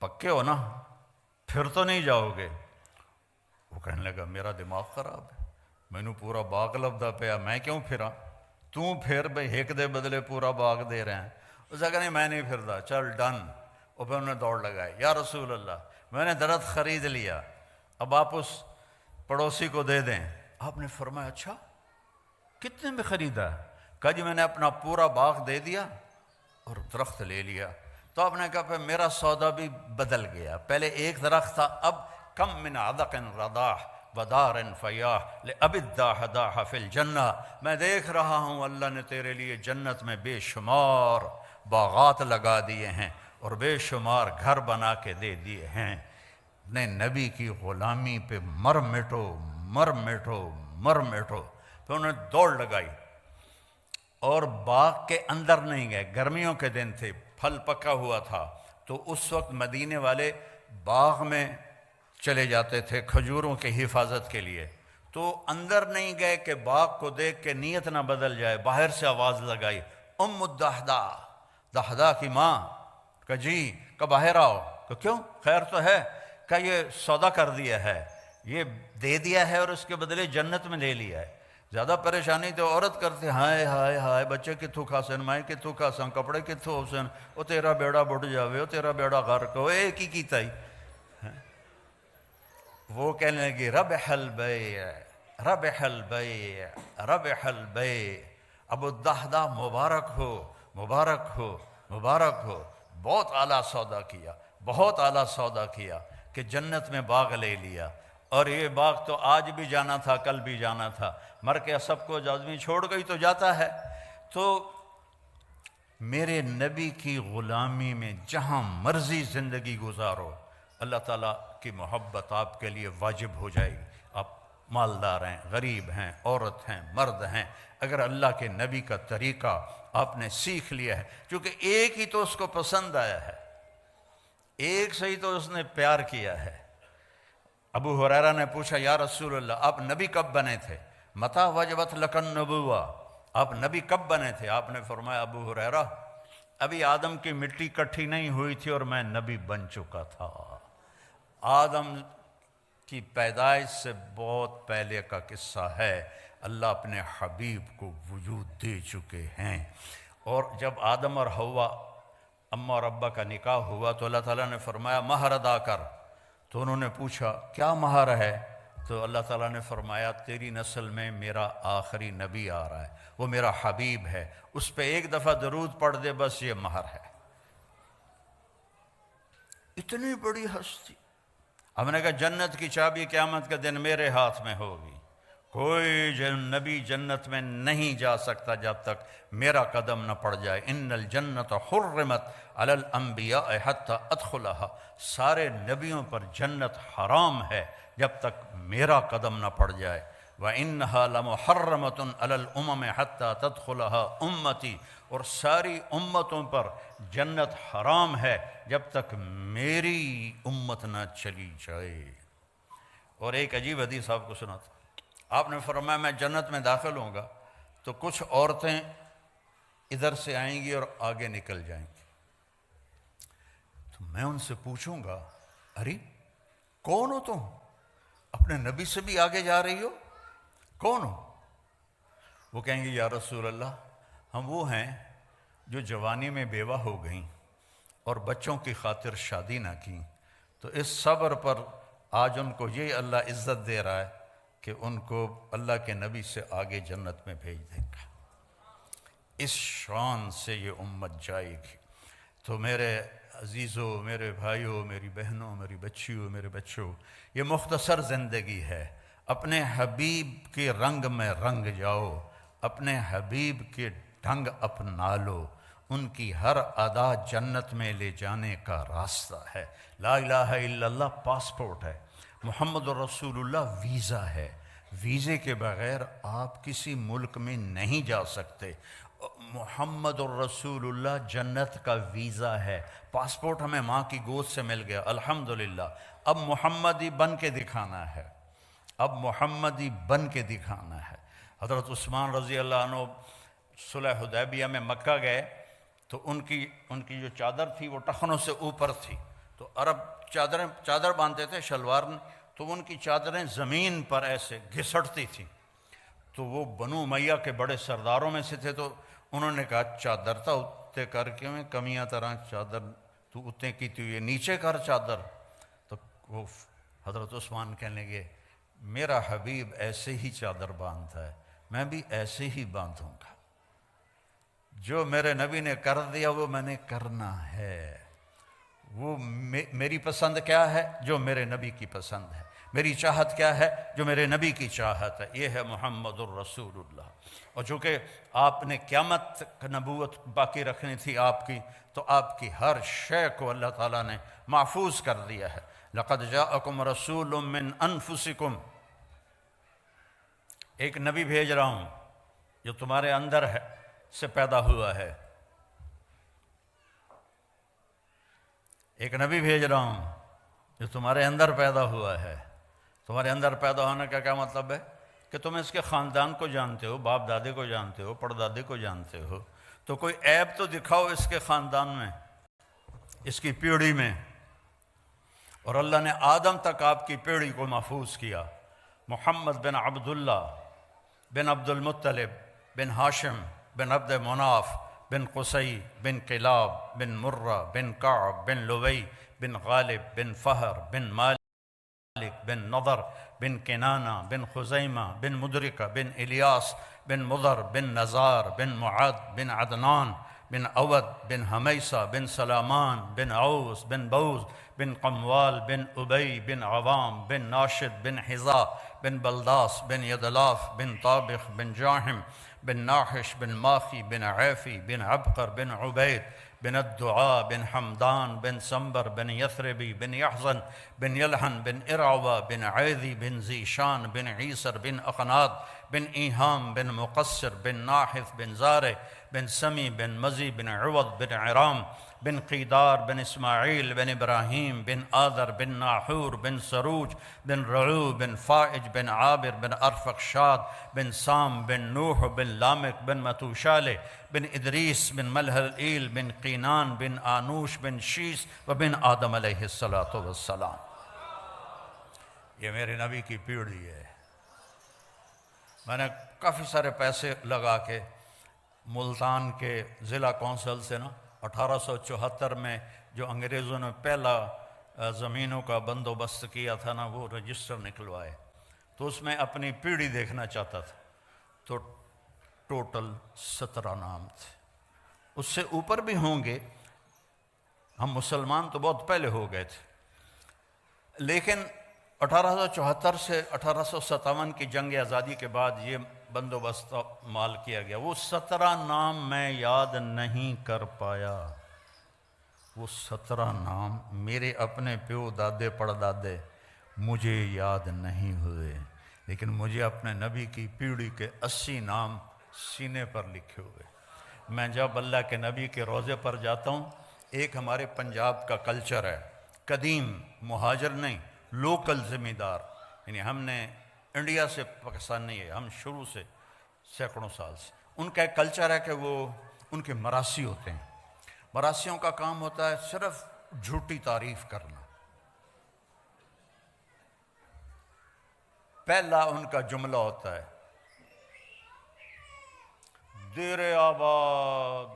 پکے ہو نا، پھر تو نہیں جاؤ گے؟ وہ کہنے لگا میرا دماغ خراب ہے، مینوں پورا باغ لبدا پیا، میں کیوں پھراں؟ تو پھر بھئی ایک دے بدلے پورا باغ دے رہے ہیں۔ اس نے کہا نہیں میں نہیں پھردا، چل ڈن۔ اور پھر انہوں نے دوڑ لگائی، یا رسول اللہ میں نے درخت خرید لیا، اب آپ اس پڑوسی کو دے دیں۔ آپ نے فرمایا اچھا کتنے میں خریدا؟ کہا جی میں نے اپنا پورا باغ دے دیا اور درخت لے لیا۔ تو آپ نے کہا پھر میرا سودا بھی بدل گیا، پہلے ایک درخت تھا، اب کم من عدق رضاح ودار فیاح لأبی الداح داح فی الجنہ، میں دیکھ رہا ہوں اللہ نے تیرے لیے جنت میں بے شمار باغات لگا دیے ہیں اور بے شمار گھر بنا کے دے دیے ہیں، اپنے نبی کی غلامی پہ مر مٹو مر مٹو مر مٹو۔ پھر انہوں نے دوڑ لگائی اور باغ کے اندر نہیں گئے، گرمیوں کے دن تھے، پھل پکا ہوا تھا، تو اس وقت مدینے والے باغ میں چلے جاتے تھے کھجوروں کی حفاظت کے لیے، تو اندر نہیں گئے کہ باغ کو دیکھ کے نیت نہ بدل جائے، باہر سے آواز لگائی ام الدحداء، دحداء کی ماں، کہ جی کہ باہر آؤ، کہ کیوں خیر تو ہے؟ کہ یہ سودا کر دیا ہے، یہ دے دیا ہے اور اس کے بدلے جنت میں لے لیا ہے۔ زیادہ پریشانی تو عورت کرتے، ہائے ہائے ہائے بچے کتوں کھاسن، مائیں کتوں کھاسن، کپڑے کتوں ہوسن، وہ تیرا بیڑا بڑھ جاوے، وہ تیرا بیڑا غرق ہو، اے کی کیتا ہی۔ وہ کہنے لگی ربح البیع ربح البیع ربح البیع، ابو الدحداء مبارک ہو مبارک ہو مبارک ہو، بہت اعلیٰ سودا کیا، بہت اعلیٰ سودا کیا کہ جنت میں باغ لے لیا، اور یہ باغ تو آج بھی جانا تھا کل بھی جانا تھا، مر کے سب کو آدمی چھوڑ گئی تو جاتا ہے۔ تو میرے نبی کی غلامی میں جہاں مرضی زندگی گزارو، اللہ تعالیٰ کی محبت آپ کے لیے واجب ہو جائے گی۔ آپ مالدار ہیں، غریب ہیں، عورت ہیں، مرد ہیں، اگر اللہ کے نبی کا طریقہ آپ نے سیکھ لیا ہے، کیونکہ ایک ہی تو اس کو پسند آیا ہے، ایک سے ہی تو اس نے پیار کیا ہے۔ ابو ہریرہ نے پوچھا یا رسول اللہ آپ نبی کب بنے تھے؟ متی وجبت لک النبوہ، آپ نبی کب بنے تھے؟ آپ نے فرمایا ابو ہریرہ ابھی آدم کی مٹی کٹھی نہیں ہوئی تھی اور میں نبی بن چکا تھا۔ آدم کی پیدائش سے بہت پہلے کا قصہ ہے، اللہ اپنے حبیب کو وجود دے چکے ہیں، اور جب آدم اور حوا اماں اور ابا کا نکاح ہوا تو اللہ تعالیٰ نے فرمایا مہر ادا کر، تو انہوں نے پوچھا کیا مہر ہے؟ تو اللہ تعالیٰ نے فرمایا تیری نسل میں میرا آخری نبی آ رہا ہے، وہ میرا حبیب ہے، اس پہ ایک دفعہ درود پڑھ دے بس یہ مہر ہے۔ اتنی بڑی ہستی، ہم نے کہا جنت کی چابی قیامت کے دن میرے ہاتھ میں ہوگی، کوئی نبی جنت میں نہیں جا سکتا جب تک میرا قدم نہ پڑ جائے۔ ان الجنت حرمت علی الانبیاء حتی ادخلہا، سارے نبیوں پر جنت حرام ہے جب تک میرا قدم نہ پڑ جائے۔ وَإِنَّهَا لَمُحَرَّمَةٌ عَلَى الْأُمَمِ حَتَّى تَدْخُلَهَا أُمَّتِي، اور ساری امتوں پر جنت حرام ہے جب تک میری امت نہ چلی جائے۔ اور ایک عجیب حدیث آپ کو سناتا، آپ نے فرمایا میں جنت میں داخل ہوں گا تو کچھ عورتیں ادھر سے آئیں گی اور آگے نکل جائیں گی، تو میں ان سے پوچھوں گا ارے کون ہو تم؟ اپنے نبی سے بھی آگے جا رہی ہو، کون ہو؟ وہ کہیں گے یا رسول اللہ ہم وہ ہیں جو جوانی میں بیوہ ہو گئیں اور بچوں کی خاطر شادی نہ کی، تو اس صبر پر آج ان کو یہ اللہ عزت دے رہا ہے کہ ان کو اللہ کے نبی سے آگے جنت میں بھیج دے گا۔ اس شان سے یہ امت جائے گی۔ تو میرے عزیزوں، میرے بھائیوں، میری بہنوں، میری بچیوں، میرے بچوں، یہ مختصر زندگی ہے، اپنے حبیب کے رنگ میں رنگ جاؤ، اپنے حبیب کے ڈھنگ اپنا لو، ان کی ہر ادا جنت میں لے جانے کا راستہ ہے۔ لا الہ الا اللہ پاسپورٹ ہے، محمد رسول اللہ ویزا ہے، ویزے کے بغیر آپ کسی ملک میں نہیں جا سکتے۔ محمد الرسول اللہ جنت کا ویزا ہے، پاسپورٹ ہمیں ماں کی گود سے مل گیا الحمدللہ، اب محمدی بن کے دکھانا ہے، اب محمدی بن کے دکھانا ہے۔ حضرت عثمان رضی اللہ عنہ صلح حدیبیہ میں مکہ گئے تو ان کی جو چادر تھی وہ ٹخنوں سے اوپر تھی، تو عرب چادر باندھتے تھے شلوار، تو ان کی چادریں زمین پر ایسے گھسٹتی تھیں، تو وہ بنو امیہ کے بڑے سرداروں میں سے تھے، تو انہوں نے کہا چادر تا اتنے کر کے میں کمیاں طرح چادر تو اتنے کی تو یہ نیچے کر چادر. تو وہ حضرت عثمان کہنے لگے میرا حبیب ایسے ہی چادر باندھتا ہے، میں بھی ایسے ہی باندھوں گا. جو میرے نبی نے کر دیا وہ میں نے کرنا ہے. وہ میری پسند کیا ہے؟ جو میرے نبی کی پسند ہے. میری چاہت کیا ہے؟ جو میرے نبی کی چاہت ہے. یہ ہے محمد الرسول اللہ. اور چونکہ آپ نے قیامت تک نبوت باقی رکھنی تھی آپ کی، تو آپ کی ہر شے کو اللہ تعالیٰ نے محفوظ کر دیا ہے. لقد جاءکم رسول من انفسکم، ایک نبی بھیج رہا ہوں جو تمہارے اندر ہے سے پیدا ہوا ہے. ایک نبی بھیج رہا ہوں جو تمہارے اندر پیدا ہوا ہے. تمہارے اندر پیدا ہونے کا کیا مطلب ہے؟ کہ تم اس کے خاندان کو جانتے ہو، باپ دادے کو جانتے ہو، پردادے کو جانتے ہو، تو کوئی عیب تو دکھاؤ اس کے خاندان میں، اس کی پیڑھی میں. اور اللہ نے آدم تک آپ کی پیڑھی کو محفوظ کیا. محمد بن عبداللہ بن عبد المطلب بن ہاشم بن عبد مناف بن قصی بن کلاب بن مرہ بن کعب بن لوی بن غالب بن فہر بن مالک بن نضر بن کنانہ بن خزیمہ بن مدرکہ بن الیاس بن مضر بن نزار بن معد بن عدنان بن اود بن حمیسہ بن سلامان بن عوس بن بوز بن قموال بن ابی بن عوام بن ناشد بن حذا بن بلداس بن یدلاف بن طابخ بن جاحم بن ناحش بن ماخی بن عیفی بن عبقر بن عبید بن الدعاء بن حمدان بن سنبر بن یثربی بن یحزن بن یلحن بن ارعوہ بن عیذی بن زیشان بن عیسر بن اقناد بن ایہام بن مقصر بن ناحث بن زارع بن سمی بن مزی بن عوض بن عرام بن قیدار بن اسماعیل بن ابراہیم بن آذر بن ناحور بن سروج بن رعو بن فائج بن عابر بن ارفقشاد بن سام بن نوح بن لامک بن متوشالہ بن ادریس بن ملحلئیل بن قینان بن آنوش بن شیس و بن آدم علیہ السلام. یہ میرے نبی کی پیڑھی ہے. میں نے کافی سارے پیسے لگا کے ملتان کے ضلع کونسل سے 1874 میں جو انگریزوں نے پہلا زمینوں کا بندوبست کیا تھا وہ رجسٹر نکلوائے، تو اس میں اپنی پیڑھی دیکھنا چاہتا تھا. تو ٹوٹل 17 نام تھے. اس سے اوپر بھی ہوں گے، ہم مسلمان تو بہت پہلے ہو گئے تھے، لیکن 1874 سے 1857 کی جنگ آزادی کے بعد یہ بندوبست مال کیا گیا. وہ 17 نام میں یاد نہیں کر پایا. وہ 17 نام میرے اپنے پیو دادے پڑدادے مجھے یاد نہیں ہوئے، لیکن مجھے اپنے نبی کی پیڑھی کے 80 نام سینے پر لکھے ہوئے. میں جب اللہ کے نبی کے روضے پر جاتا ہوں، ایک ہمارے پنجاب کا کلچر ہے، قدیم مہاجر نہیں، لوکل ذمہ دار، یعنی ہم نے انڈیا سے پاکستان نہیں ہے، ہم شروع سے سینکڑوں سال سے. ان کا ایک کلچر ہے کہ وہ ان کے مراسی ہوتے ہیں. مراسیوں کا کام ہوتا ہے صرف جھوٹی تعریف کرنا. پہلا ان کا جملہ ہوتا ہے دیر آباد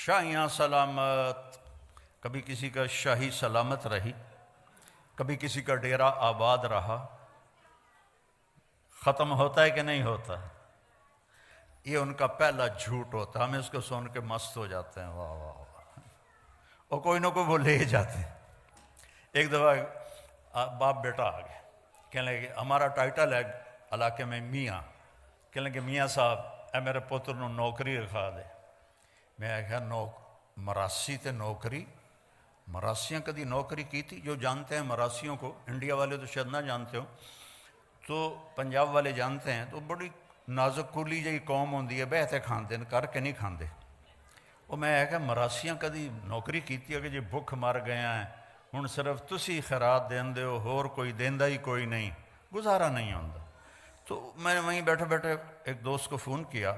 شاہیاں سلامت. کبھی کسی کا شاہی سلامت رہی، کبھی کسی کا ڈیرا آباد رہا. ختم ہوتا ہے کہ نہیں ہوتا؟ یہ ان کا پہلا جھوٹ ہوتا ہے. ہم اس کو سن کے مست ہو جاتے ہیں، واہ واہ واہ، اور کوئی نہ کوئی وہ لے جاتے ہیں. ایک دفعہ باپ بیٹا آ گئے، کہنے لگے ہمارا ٹائٹل ہے علاقے میں میاں. کہنے لگے میاں صاحب اے میرے پتر نو نوکری رکھا دے. میں کہا مراسی تے نوکری؟ مراسیاں کدی نوکری کی تھی؟ جو جانتے ہیں مراسیوں کو، انڈیا والے تو شاید نہ جانتے ہو، تو پنجاب والے جانتے ہیں. تو بڑی نازک کولی جی قوم ہوندی ہے، بہتے کھاندے کر کے نہیں کھاندے. وہ میں کہ مراسیاں کدی نوکری کیتی ہے کہ جی بھوک مر گئے ہیں، ہن صرف تسی خیرات دیندے ہو، ہور کوئی دیندا ہی کوئی نہیں، گزارا نہیں ہوندا. تو میں نے وہیں بیٹھے بیٹھے ایک دوست کو فون کیا،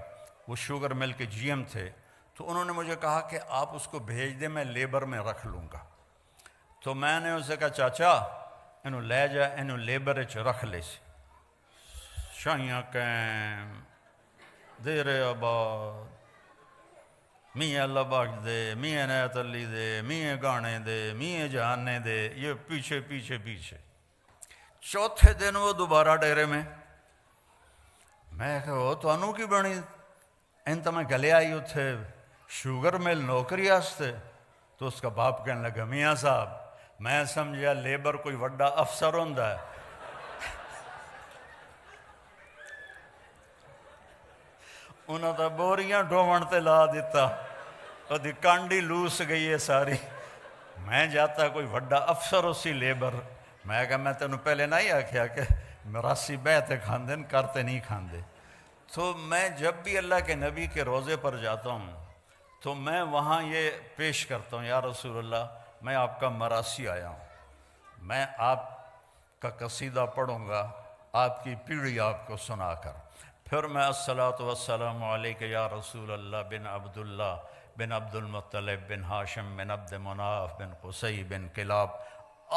وہ شوگر مل کے جی ایم تھے. تو انہوں نے مجھے کہا کہ آپ اس کو بھیج دیں، میں لیبر میں رکھ لوں گا. تو میں نے اسے کہا چاچا انہوں لے جا، انہوں لیبر رکھ لے سی. شاہیاں قائم دیر آباد میاں اللہ بخش دے میاں عنایت علی دے میاں گانے دے میاں جہانے دے، یہ پیچھے پیچھے پیچھے۔ چوتھے دن وہ دوبارہ ڈیرے میں کہ وہ تو انو کی بنی انت میں گلے آئی اتھے شوگر مل نوکری آستے، تو اس کا باپ کہنے لگا میاں صاحب میں سمجھا لیبر کوئی وڈا افسر ہوندا ہے، انہوں نے بوریاں ڈومن تے لا دیتا، اور دی کانڈی لوس گئی ہے ساری، میں جاتا کوئی وڈا افسر اسی لیبر، میں کہا میں تینوں پہلے نہیں آکھیا کہ مراسی بیعتے کھاندے کرتے نہیں کھاندے۔ تو میں جب بھی اللہ کے نبی کے روزے پر جاتا ہوں تو میں وہاں یہ پیش کرتا ہوں، یا رسول اللہ میں آپ کا مراسی آیا ہوں، میں آپ کا قصیدہ پڑھوں گا آپ کی پیڑھی آپ کو سنا کر، پھر میں الصلاۃ والسلام علیک یا رسول اللہ بن عبداللہ بن عبد المطلب بن ہاشم بن عبد مناف بن قصی بن کلاب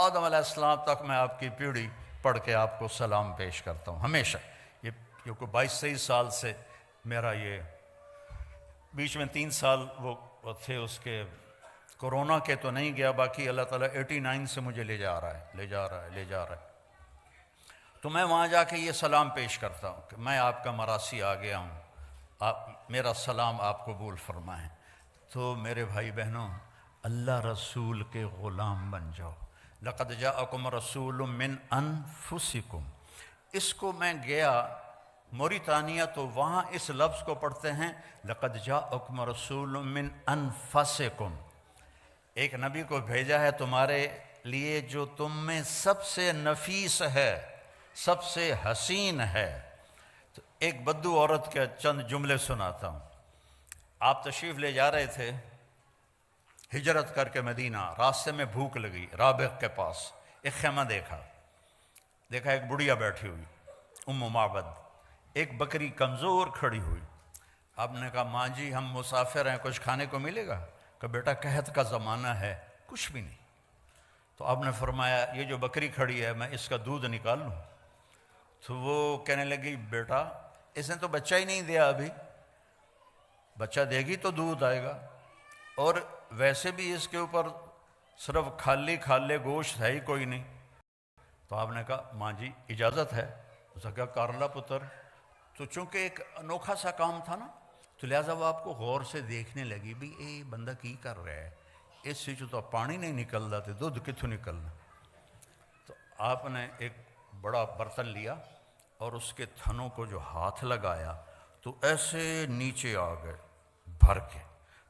آدم علیہ السلام تک میں آپ کی پیڑھی پڑھ کے آپ کو سلام پیش کرتا ہوں ہمیشہ۔ یہ کیونکہ 22-23 سال سے میرا یہ، بیچ میں 3 سال وہ تھے اس کے کورونا کے تو نہیں گیا، باقی اللہ تعالیٰ 89 سے مجھے لے جا رہا ہے۔ تو میں وہاں جا کے یہ سلام پیش کرتا ہوں کہ میں آپ کا مراسی آ گیا ہوں، آپ میرا سلام آپ قبول فرمائیں۔ تو میرے بھائی بہنوں اللہ رسول کے غلام بن جاؤ، لقد جاءکم رسول من انفسکم، اس کو میں گیا موریتانیہ تو وہاں اس لفظ کو پڑھتے ہیں لقد جاءکم رسول من انفسکم، ایک نبی کو بھیجا ہے تمہارے لیے جو تم میں سب سے نفیس ہے، سب سے حسین ہے۔ تو ایک بدو عورت کے چند جملے سناتا ہوں۔ آپ تشریف لے جا رہے تھے ہجرت کر کے مدینہ، راستے میں بھوک لگی، رابغ کے پاس ایک خیمہ دیکھا ایک بڑھیا بیٹھی ہوئی ام معبد، ایک بکری کمزور کھڑی ہوئی۔ آپ نے کہا ماں جی ہم مسافر ہیں، کچھ کھانے کو ملے گا؟ کہ بیٹا قحط کا زمانہ ہے، کچھ بھی نہیں۔ تو آپ نے فرمایا یہ جو بکری کھڑی ہے میں اس کا دودھ نکال لوں؟ تو وہ کہنے لگی بیٹا اس نے تو بچہ ہی نہیں دیا، ابھی بچہ دے گی تو دودھ آئے گا، اور ویسے بھی اس کے اوپر صرف کھالے گوشت ہے ہی کوئی نہیں۔ تو آپ نے کہا ماں جی اجازت ہے؟ اس نے کہا کارلا پتر۔ تو چونکہ ایک انوکھا سا کام تھا نا، تو لہٰذا وہ آپ کو غور سے دیکھنے لگی بھی اے بندہ کی کر رہا ہے، اس سے جو تو پانی نہیں نکلتا تھے دودھ کتوں نکلنا۔ تو آپ نے ایک بڑا برتن لیا اور اس کے تھنوں کو جو ہاتھ لگایا تو ایسے نیچے آ گئے بھر کے۔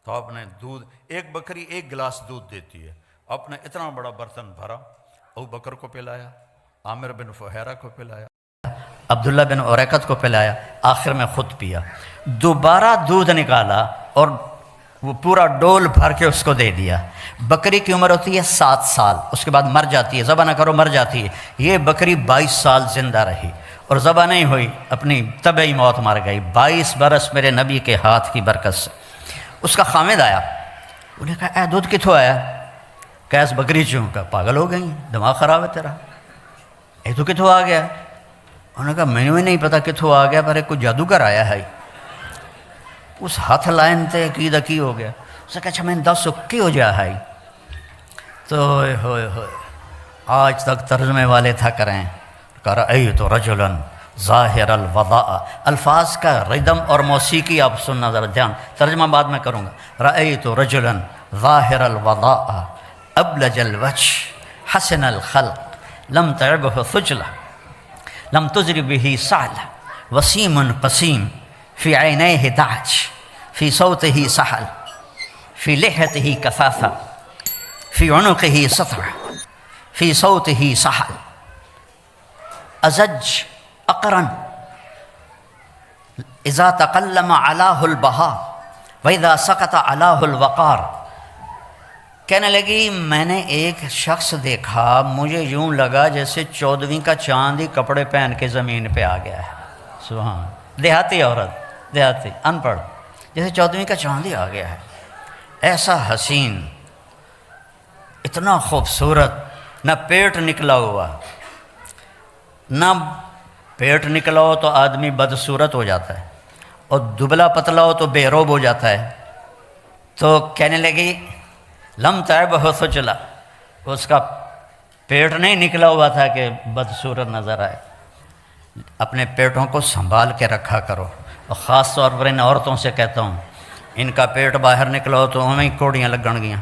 تو آپ نے دودھ، ایک بکری 1 گلاس دودھ دیتی ہے، آپ نے اتنا بڑا برتن بھرا، ابو بکر کو پلایا، عامر بن فہیرہ کو پلایا، عبداللہ بن اوریقت کو پلایا، آخر میں خود پیا۔ دوبارہ دودھ نکالا اور وہ پورا ڈول بھر کے اس کو دے دیا۔ بکری کی عمر ہوتی ہے 7 سال، اس کے بعد مر جاتی ہے، ذبح نہ کرو مر جاتی ہے۔ یہ بکری 22 سال زندہ رہی اور ذبح نہیں ہوئی، اپنی طبعی موت مر گئی۔ 22 برس میرے نبی کے ہاتھ کی برکت سے۔ اس کا خامد آیا، انہیں کہا اے دودھ کتوں آیا؟ کیس بکری چوں؟ کہا پاگل ہو گئی، دماغ خراب ہے تیرا، اے تو کتوں آ گیا؟ انہوں نے کہا میں بھی نہیں پتا کتوں آ گیا، پر کوئی جادوگر آیا ہے۔ اس ہاتھ لائن تے کی ہو گیا۔ اس نے کہا اچھا میں دس کی ہو جا ہے؟ تو ہوئے آج تک ترجمے والے تھا کریں، کہا رأیت رجلا ظاہر الوضاء، الفاظ کا ردم اور موسیقی آپ سننا ذرا دھیان، ترجمہ بعد میں کروں گا۔ رأیت رجلا ظاہر الوضاء ابلج الوجه حسن الخلق لم تعبه ثجلہ لم تزر به سعلہ وسیم قسیم فی عینیہ دعج فی صوتہ سحل فی لحیتہ کثافہ فی عنقہ سطر فی صوتہ سحل ازج اقرن اذا تقلم علاہ البہا واذا سقط علاہ الوقار۔ کہنے لگی میں نے ایک شخص دیکھا، مجھے یوں لگا جیسے 14ویں کا چاند ہی کپڑے پہن کے زمین پہ آ گیا ہے۔ سبحان، دیہاتی عورت، دیہاتی ان پڑھ، جیسے 14ویں کا چاند ہی آ گیا ہے، ایسا حسین، اتنا خوبصورت، نہ پیٹ نکلا ہوا، نہ پیٹ نکلا ہو تو آدمی بدصورت ہو جاتا ہے، اور دبلا پتلا ہو تو بے روب ہو جاتا ہے۔ تو کہنے لگی لم تعب ہو تو چلا، اس کا پیٹ نہیں نکلا ہوا تھا کہ بدصورت نظر آئے۔ اپنے پیٹوں کو سنبھال کے رکھا کرو، اور خاص طور پر ان عورتوں سے کہتا ہوں، ان کا پیٹ باہر نکلا ہو تو ہمیں کوڑیاں لگن گیاں۔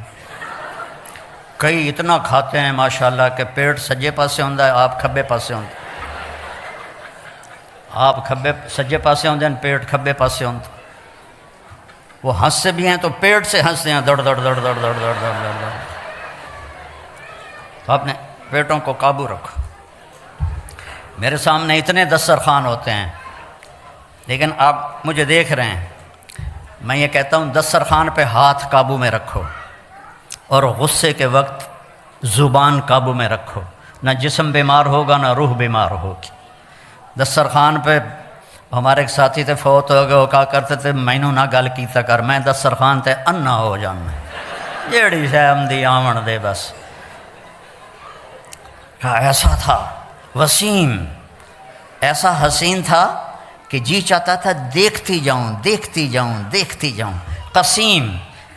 کئی اتنا کھاتے ہیں ماشاءاللہ کہ پیٹ سجے پاسے ہوندہ ہے، آپ کھبے پاسے ہوندہ، آپ سجے پاسے ہوندے ہیں، پیٹ کھبے پاسے ہوندہ۔ وہ ہنستے بھی ہیں تو پیٹ سے ہنستے ہیں، دڑ دڑ دڑ دڑ دڑ دڑ دڑ دڑ۔ تو اپنے پیٹوں کو قابو رکھو۔ میرے سامنے اتنے دسترخوان ہوتے ہیں، لیکن آپ مجھے دیکھ رہے ہیں، میں یہ کہتا ہوں دسترخوان پہ ہاتھ قابو میں رکھو، اور غصے کے وقت زبان قابو میں رکھو، نہ جسم بیمار ہوگا نہ روح بیمار ہوگی۔ دسترخوان پہ ہمارے ایک ساتھی تھے، فوت ہو گئے، وہ کہا کرتے تھے مینوں نہ گل کیتا کر، میں دسترخوان تے انا ہو جانا، جیڑی شے آمدی آمن دے بس۔ کہا ایسا تھا وسیم، ایسا حسین تھا کہ جی چاہتا تھا دیکھتی جاؤں دیکھتی جاؤں دیکھتی جاؤں۔ قسیم،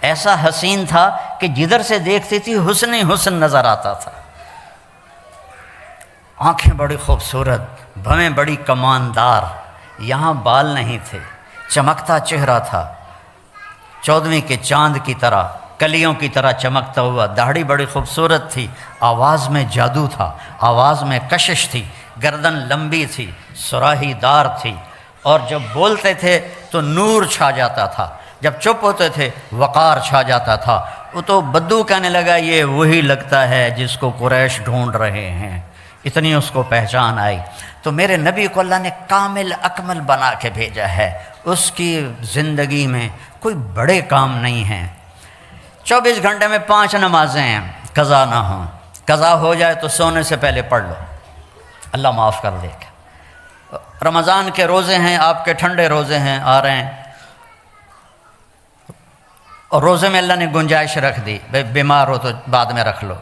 ایسا حسین تھا کہ جدھر سے دیکھتی تھی حسن ہی حسن نظر آتا تھا۔ آنکھیں بڑی خوبصورت، بھویں بڑی کماندار، یہاں بال نہیں تھے، چمکتا چہرہ تھا 14ویں کے چاند کی طرح، کلیوں کی طرح چمکتا ہوا، داڑھی بڑی خوبصورت تھی، آواز میں جادو تھا، آواز میں کشش تھی، گردن لمبی تھی، سراہی دار تھی، اور جب بولتے تھے تو نور چھا جاتا تھا، جب چپ ہوتے تھے وقار چھا جاتا تھا۔ وہ تو بدو کہنے لگا یہ وہی لگتا ہے جس کو قریش ڈھونڈ رہے ہیں، اتنی اس کو پہچان آئی۔ تو میرے نبی کو اللہ نے کامل اکمل بنا کے بھیجا ہے، اس کی زندگی میں کوئی بڑے کام نہیں ہیں۔ 24 گھنٹے میں 5 نمازیں ہیں، قضا نہ ہوں، قضا ہو جائے تو سونے سے پہلے پڑھ لو، اللہ معاف کر دے گا۔ رمضان کے روزے ہیں، آپ کے ٹھنڈے روزے ہیں آ رہے ہیں، اور روزے میں اللہ نے گنجائش رکھ دی، بیمار ہو تو بعد میں رکھ لو،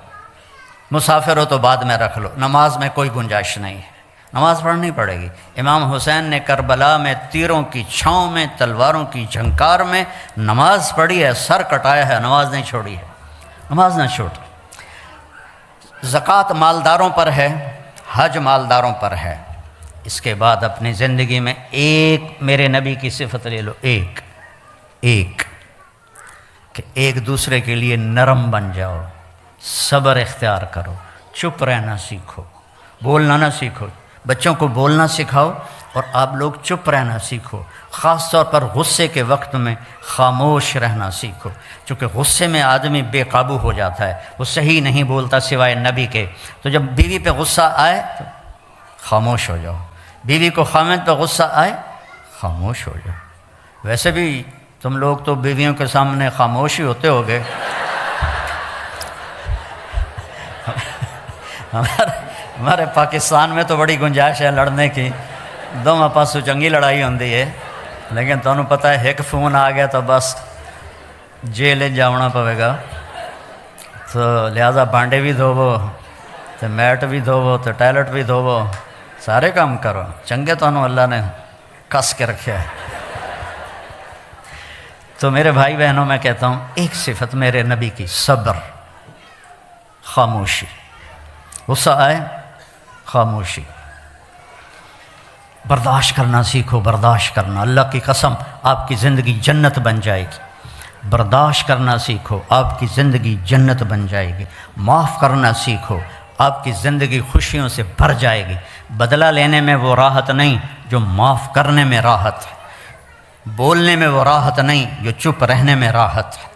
مسافر ہو تو بعد میں رکھ لو، نماز میں کوئی گنجائش نہیں ہے، نماز پڑھنی پڑے گی۔ امام حسین نے کربلا میں تیروں کی چھاؤں میں، تلواروں کی جھنکار میں نماز پڑھی ہے، سر کٹایا ہے، نماز نہیں چھوڑی ہے، نماز نہ چھوڑ۔ زکوٰۃ مالداروں پر ہے، حج مالداروں پر ہے۔ اس کے بعد اپنی زندگی میں ایک میرے نبی کی صفت لے لو، ایک کہ ایک دوسرے کے لیے نرم بن جاؤ، صبر اختیار کرو، چپ رہنا سیکھو، بولنا نہ سیکھو، بچوں کو بولنا سکھاؤ، اور آپ لوگ چپ رہنا سیکھو، خاص طور پر غصے کے وقت میں خاموش رہنا سیکھو، چونکہ غصے میں آدمی بے قابو ہو جاتا ہے، وہ صحیح نہیں بولتا سوائے نبی کے۔ تو جب بیوی پہ غصہ آئے تو خاموش ہو جاؤ، بیوی کو خامد پہ غصہ آئے خاموش ہو جاؤ۔ ویسے بھی تم لوگ تو بیویوں کے سامنے خاموش ہی ہوتے ہوگے، ہمارے پاکستان میں تو بڑی گنجائش ہے لڑنے کی، دونوں پاسوں چنگی لڑائی ہوندی ہے، لیکن تمہیں پتہ ہے ایک فون آ گیا تو بس جیل جانا پوے گا، تو لہذا بانڈے بھی دھوو، تو میٹ بھی دھوو، تو ٹائلٹ بھی دھوو، سارے کام کرو، چنگے تو اللہ نے کس کے رکھا ہے۔ تو میرے بھائی بہنوں میں کہتا ہوں ایک صفت میرے نبی کی، صبر، خاموشی، غصہ آئے خاموشی، برداشت کرنا سیکھو، برداشت کرنا، اللہ کی قسم آپ کی زندگی جنت بن جائے گی، برداشت کرنا سیکھو، آپ کی زندگی جنت بن جائے گی، معاف کرنا سیکھو، آپ کی زندگی خوشیوں سے بھر جائے گی۔ بدلہ لینے میں وہ راحت نہیں جو معاف کرنے میں راحت ہے، بولنے میں وہ راحت نہیں جو چپ رہنے میں راحت ہے۔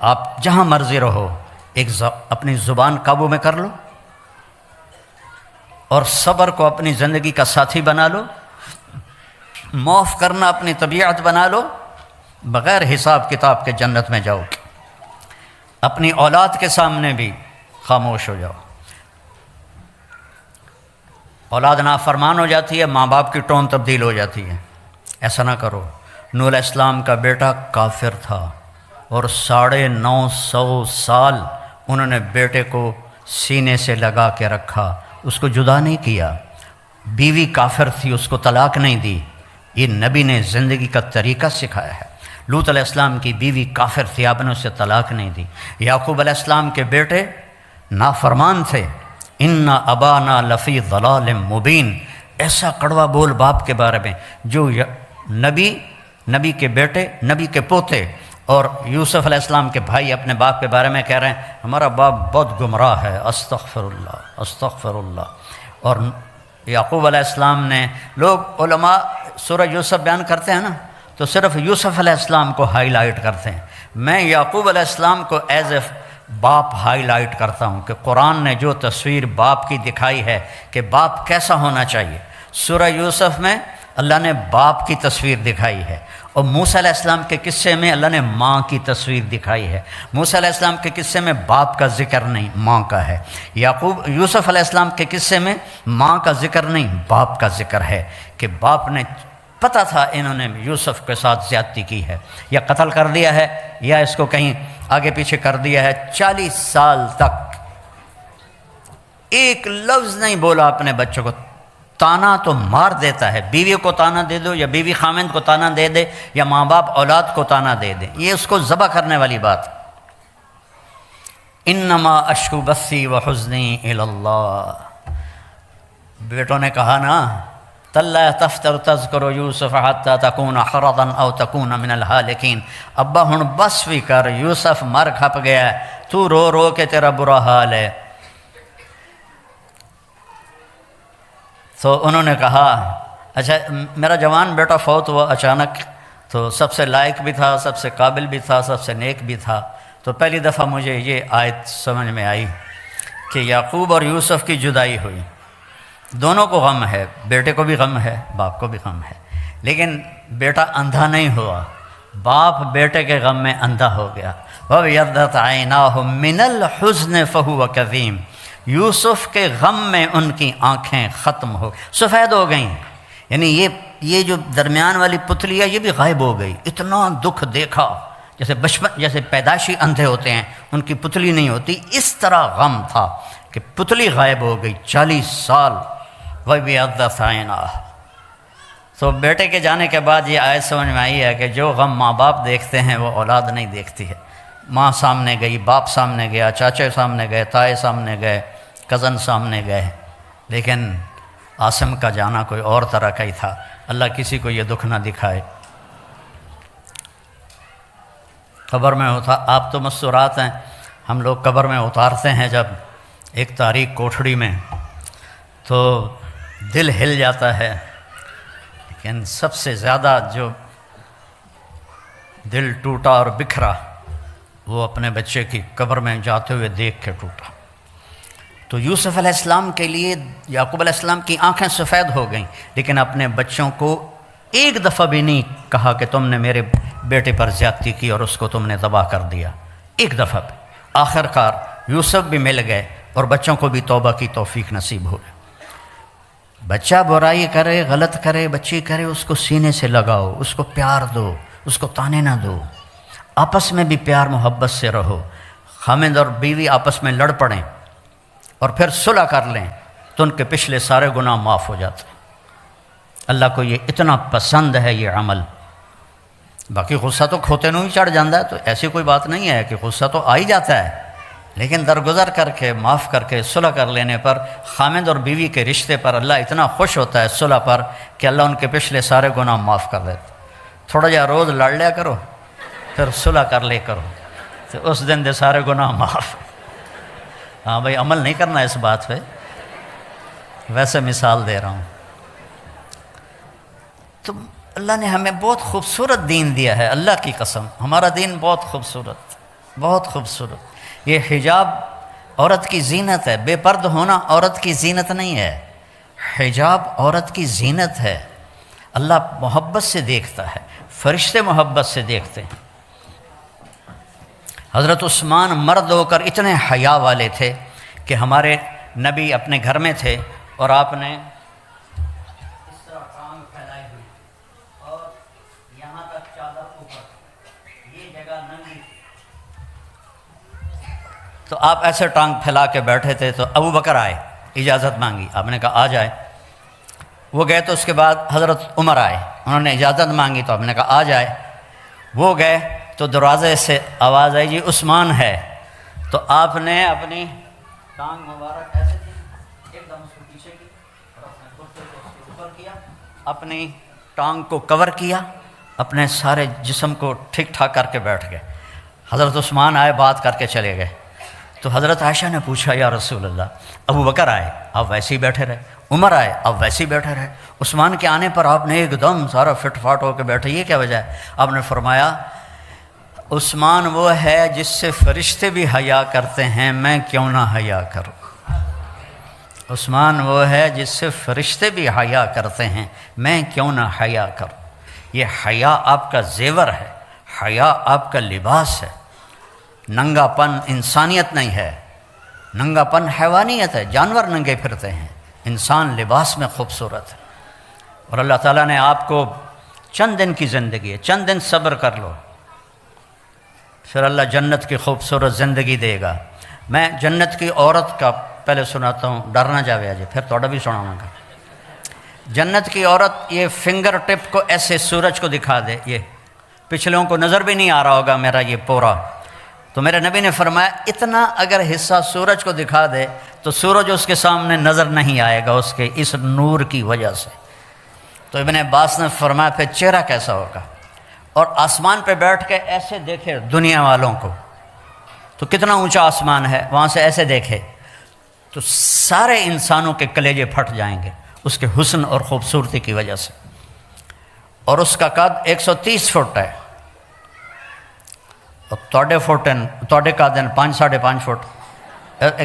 آپ جہاں مرضی رہو، اپنی زبان قابو میں کر لو، اور صبر کو اپنی زندگی کا ساتھی بنا لو، معاف کرنا اپنی طبیعت بنا لو، بغیر حساب کتاب کے جنت میں جاؤ گے۔ اپنی اولاد کے سامنے بھی خاموش ہو جاؤ، اولاد نافرمان ہو جاتی ہے، ماں باپ کی ٹون تبدیل ہو جاتی ہے، ایسا نہ کرو۔ نوح علیہ السلام کا بیٹا کافر تھا، اور 950 سال انہوں نے بیٹے کو سینے سے لگا کے رکھا، اس کو جدا نہیں کیا، بیوی کافر تھی، اس کو طلاق نہیں دی، یہ نبی نے زندگی کا طریقہ سکھایا ہے۔ لوط علیہ السلام کی بیوی کافر تھی، آپ نے اسے طلاق نہیں دی۔ یعقوب علیہ السلام کے بیٹے نافرمان تھے، ان ابانا لفی ضلال مبین، ایسا کڑوا بول باپ کے بارے میں، جو نبی کے بیٹے، نبی کے پوتے اور یوسف علیہ السلام کے بھائی اپنے باپ کے بارے میں کہہ رہے ہیں ہمارا باپ بہت گمراہ ہے، استغفر اللہ استغفر اللہ۔ اور یعقوب علیہ السلام نے، لوگ علماء سورہ یوسف بیان کرتے ہیں نا تو صرف یوسف علیہ السلام کو ہائی لائٹ کرتے ہیں، میں یعقوب علیہ السلام کو ایز اے باپ ہائی لائٹ کرتا ہوں کہ قرآن نے جو تصویر باپ کی دکھائی ہے کہ باپ کیسا ہونا چاہیے، سورہ یوسف میں اللہ نے باپ کی تصویر دکھائی ہے، اور موسیٰ علیہ السلام کے قصے میں اللہ نے ماں کی تصویر دکھائی ہے۔ موسیٰ علیہ السلام کے قصے میں باپ کا ذکر نہیں، ماں کا ہے۔ یوسف علیہ السلام کے قصے میں ماں کا ذکر نہیں، باپ کا ذکر ہے، کہ باپ نے پتہ تھا انہوں نے یوسف کے ساتھ زیادتی کی ہے، یا قتل کر دیا ہے یا اس کو کہیں آگے پیچھے کر دیا ہے۔ 40 سال تک ایک لفظ نہیں بولا اپنے بچوں کو، تانا تو مار دیتا ہے، بیوی کو تانا دے دو یا بیوی خامند کو تانا دے دے یا ماں باپ اولاد کو تانا دے دے، یہ اس کو ذبح کرنے والی بات۔ انما اشکو بثی وحزنی الی اللہ، بیٹوں نے کہا نا تاللہ تفتر تذکر یوسف حتی تکون حرضا او تکون من الہالکین، ابا ہن بس بھی کر، یوسف مر کھپ گیا ہے، تو رو رو کے تیرا برا حال ہے۔ تو انہوں نے کہا اچھا میرا جوان بیٹا فوت ہوا اچانک، تو سب سے لائق بھی تھا، سب سے قابل بھی تھا، سب سے نیک بھی تھا، تو پہلی دفعہ مجھے یہ آیت سمجھ میں آئی کہ یعقوب اور یوسف کی جدائی ہوئی، دونوں کو غم ہے، بیٹے کو بھی غم ہے، باپ کو بھی غم ہے، لیکن بیٹا اندھا نہیں ہوا، باپ بیٹے کے غم میں اندھا ہو گیا۔ وَابْيَضَّتْ عَيْنَاهُ مِنَ الْحُزْنِ فَهُوَ كَظِيمٌ، یوسف کے غم میں ان کی آنکھیں ختم ہو سفید ہو گئیں، یعنی یہ جو درمیان والی پتلی ہے یہ بھی غائب ہو گئی، اتنا دکھ دیکھا، جیسے پیدائشی اندھے ہوتے ہیں ان کی پتلی نہیں ہوتی، اس طرح غم تھا کہ پتلی غائب ہو گئی 40 سال۔ وَابْيَضَّتْ عَيْنَاهُ، تو بیٹے کے جانے کے بعد یہ آیت سمجھ میں آئی ہے کہ جو غم ماں باپ دیکھتے ہیں وہ اولاد نہیں دیکھتی ہے۔ ماں سامنے گئی، باپ سامنے گیا، چاچے سامنے گئے، تائے سامنے گئے، کزن سامنے گئے، لیکن عاصم کا جانا کوئی اور طرح کا ہی تھا۔ اللہ کسی کو یہ دکھ نہ دکھائے۔ قبر میں ہوتا، آپ تو مستورات ہیں، ہم لوگ قبر میں اتارتے ہیں جب ایک تاریک کوٹھڑی میں تو دل ہل جاتا ہے، لیکن سب سے زیادہ جو دل ٹوٹا اور بکھرا وہ اپنے بچے کی قبر میں جاتے ہوئے دیکھ کے ٹوٹا۔ تو یوسف علیہ السلام کے لیے یعقوب علیہ السلام کی آنکھیں سفید ہو گئیں، لیکن اپنے بچوں کو ایک دفعہ بھی نہیں کہا کہ تم نے میرے بیٹے پر زیادتی کی اور اس کو تم نے تباہ کر دیا، ایک دفعہ بھی۔ آخر کار یوسف بھی مل گئے اور بچوں کو بھی توبہ کی توفیق نصیب ہو گئی۔ بچہ برائی کرے، غلط کرے، بچی کرے، اس کو سینے سے لگاؤ، اس کو پیار دو، اس کو تانے نہ دو، آپس میں بھی پیار محبت سے رہو۔ خامند اور بیوی آپس میں لڑ پڑیں اور پھر صلح کر لیں تو ان کے پچھلے سارے گناہ معاف ہو جاتے ہیں۔ اللہ کو یہ اتنا پسند ہے یہ عمل۔ باقی غصہ تو کھوتے نو ہی چڑھ جاتا ہے، تو ایسی کوئی بات نہیں ہے کہ غصہ تو آ ہی جاتا ہے، لیکن درگزر کر کے، معاف کر کے، صلح کر لینے پر خامند اور بیوی کے رشتے پر اللہ اتنا خوش ہوتا ہے صلح پر کہ اللہ ان کے پچھلے سارے گناہ معاف کر دیتا۔ تھوڑا جا روز لڑ لیا کرو، پھر صلح کر لے کرو، تو اس دن دے سارے گناہ معاف۔ ہاں بھائی عمل نہیں کرنا اس بات پہ، ویسے مثال دے رہا ہوں۔ تو اللہ نے ہمیں بہت خوبصورت دین دیا ہے، اللہ کی قسم ہمارا دین بہت خوبصورت، بہت خوبصورت۔ یہ حجاب عورت کی زینت ہے، بے پرد ہونا عورت کی زینت نہیں ہے، حجاب عورت کی زینت ہے۔ اللہ محبت سے دیکھتا ہے، فرشتے محبت سے دیکھتے ہیں۔ حضرت عثمان مرد ہو کر اتنے حیا والے تھے کہ ہمارے نبی اپنے گھر میں تھے اور آپ نے اس طرح ٹانگ پھیلائی ہوئی اور یہاں تک چادر اوپر، یہ جگہ ننگی تھی، تو آپ ایسے ٹانگ پھیلا کے بیٹھے تھے۔ تو ابو بکر آئے، اجازت مانگی، آپ نے کہا آ جائے۔ وہ گئے تو اس کے بعد حضرت عمر آئے، انہوں نے اجازت مانگی تو ہم نے کہا آ جائے۔ وہ گئے تو دروازے سے آواز آئی جی عثمان ہے، تو آپ نے اپنی ٹانگ مبارک ایسے کی، ایک دم اس کو پیچھے کی اور اپنے کرتے کو اس کے اوپر کیا، اپنی ٹانگ کو کور کیا، اپنے سارے جسم کو ٹھیک ٹھاک کر کے بیٹھ گئے۔ حضرت عثمان آئے، بات کر کے چلے گئے۔ تو حضرت عائشہ نے پوچھا یا رسول اللہ، ابو بکر آئے آپ ویسے ہی بیٹھے رہے، عمر آئے آپ ویسے ہی بیٹھے رہے، عثمان کے آنے پر آپ نے ایک دم سارا فٹ فاٹ ہو کے بیٹھے، یہ کیا وجہ ہے؟ آپ نے فرمایا عثمان وہ ہے جس سے فرشتے بھی حیا کرتے ہیں، میں کیوں نہ حیا کروں۔ عثمان وہ ہے جس سے فرشتے بھی حیا کرتے ہیں، میں کیوں نہ حیا کروں۔ یہ حیا آپ کا زیور ہے، حیا آپ کا لباس ہے۔ ننگا پن انسانیت نہیں ہے، ننگا پن حیوانیت ہے، جانور ننگے پھرتے ہیں، انسان لباس میں خوبصورت ہے۔ اور اللہ تعالیٰ نے آپ کو چند دن کی زندگی ہے، چند دن صبر کر لو، پھر اللہ جنت کی خوبصورت زندگی دے گا۔ میں جنت کی عورت کا پہلے سناتا ہوں، ڈرنا جاوے آجے پھر توڑا بھی سناؤں گا۔ جنت کی عورت یہ فنگر ٹپ کو ایسے سورج کو دکھا دے، یہ پچھلوں کو نظر بھی نہیں آ رہا ہوگا میرا یہ پورا، تو میرے نبی نے فرمایا اتنا اگر حصہ سورج کو دکھا دے تو سورج اس کے سامنے نظر نہیں آئے گا اس کے اس نور کی وجہ سے۔ تو ابن عباس نے فرمایا پھر چہرہ کیسا ہوگا، اور آسمان پہ بیٹھ کے ایسے دیکھے دنیا والوں کو، تو کتنا اونچا آسمان ہے، وہاں سے ایسے دیکھے تو سارے انسانوں کے کلیجے پھٹ جائیں گے اس کے حسن اور خوبصورتی کی وجہ سے۔ اور اس کا قد 130 فٹ ہے، اور توڑے کا دن 5 ساڑھے 5 فٹ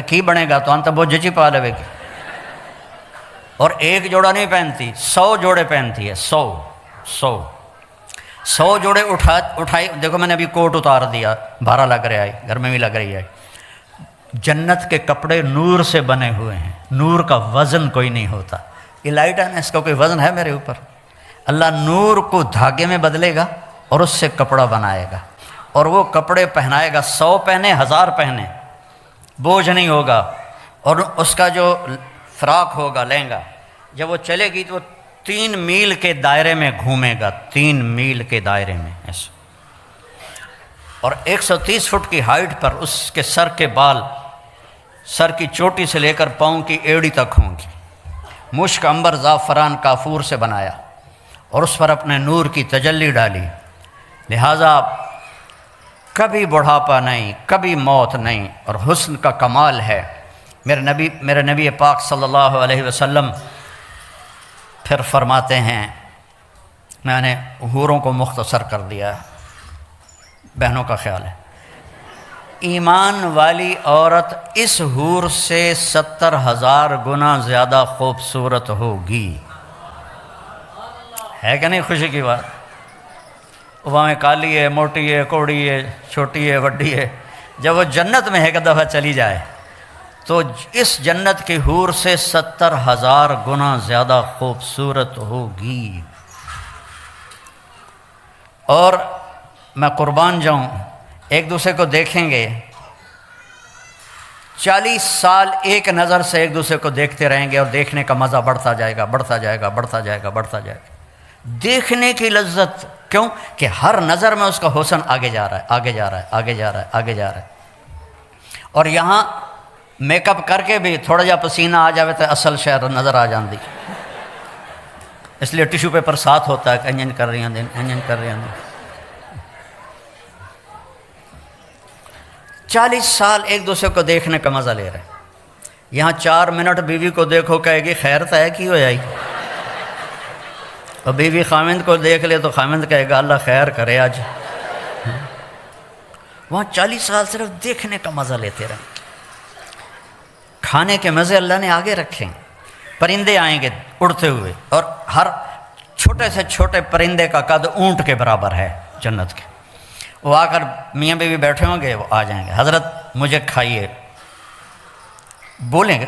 کی بنے گا تو انت بہت جچی پا لے گی۔ اور ایک جوڑا نہیں پہنتی، 100 جوڑے پہنتی ہے، 100 جوڑے اٹھائی۔ دیکھو میں نے ابھی کوٹ اتار دیا، بھارا لگ رہا ہے، گھر میں بھی لگ رہی ہے۔ جنت کے کپڑے نور سے بنے ہوئے ہیں، نور کا وزن کوئی نہیں ہوتا۔ یہ لائٹ ہے نا، اس کا کوئی وزن ہے میرے اوپر؟ اللہ نور کو دھاگے میں بدلے گا اور اس سے کپڑا بنائے گا، اور وہ کپڑے پہنائے گا، 100 پہنے 1000 پہنے، بوجھ نہیں ہوگا۔ اور اس کا جو فراق ہوگا لہنگا، جب وہ چلے گی تو وہ 3 میل کے دائرے میں گھومے گا، 3 میل کے دائرے میں ایسے۔ اور 130 فٹ کی ہائٹ پر اس کے سر کے بال، سر کی چوٹی سے لے کر پاؤں کی ایڑی تک ہوں گی، مشک عنبر زعفران کافور سے بنایا، اور اس پر اپنے نور کی تجلی ڈالی۔ لہٰذا کبھی بڑھاپا نہیں، کبھی موت نہیں، اور حسن کا کمال ہے۔ میرے نبی پاک صلی اللہ علیہ وسلم پھر فرماتے ہیں، میں نے حوروں کو مختصر کر دیا، بہنوں کا خیال ہے، ایمان والی عورت اس حور سے 70,000 گنا زیادہ خوبصورت ہوگی۔ ہے کہ نہیں خوشی کی بات؟ وہاں کالی ہے، موٹی ہے، کوڑی ہے، چھوٹی ہے، وڈی ہے، جب وہ جنت میں ایک دفعہ چلی جائے تو اس جنت کی حور سے 70,000 گنا زیادہ خوبصورت ہوگی۔ اور میں قربان جاؤں، ایک دوسرے کو دیکھیں گے، 40 سال ایک نظر سے ایک دوسرے کو دیکھتے رہیں گے، اور دیکھنے کا مزہ بڑھتا جائے گا، بڑھتا جائے گا، بڑھتا جائے گا، بڑھتا جائے گا۔ دیکھنے کی لذت، کیوں کہ ہر نظر میں اس کا حسن آگے جا رہا ہے، آگے جا رہا ہے، آگے جا رہا ہے، آگے جا رہا ہے۔ اور یہاں میک اپ کر کے بھی تھوڑا جا پسینہ آ جاوے تو اصل شہر نظر آ جاندی، اس لیے ٹیشو پیپر ساتھ ہوتا ہے کہ انجن کر رہی ہیں، انجن کر رہی ہیں۔ 40 سال ایک دوسرے کو دیکھنے کا مزہ لے رہے ہیں، یہاں 4 منٹ بیوی کو دیکھو کہے گی خیر تو ہے کی ہو جائے، اور بیوی خامند کو دیکھ لے تو خامند کہے گا اللہ خیر کرے آج۔ وہاں 40 سال صرف دیکھنے کا مزہ لیتے رہیں۔ کھانے کے مزے اللہ نے آگے رکھے ہیں، پرندے آئیں گے اڑتے ہوئے، اور ہر چھوٹے سے چھوٹے پرندے کا قد اونٹ کے برابر ہے جنت کے۔ وہ آ کر میاں بیوی بیٹھے ہوں گے، وہ آ جائیں گے، حضرت مجھے کھائیے، بولیں گے،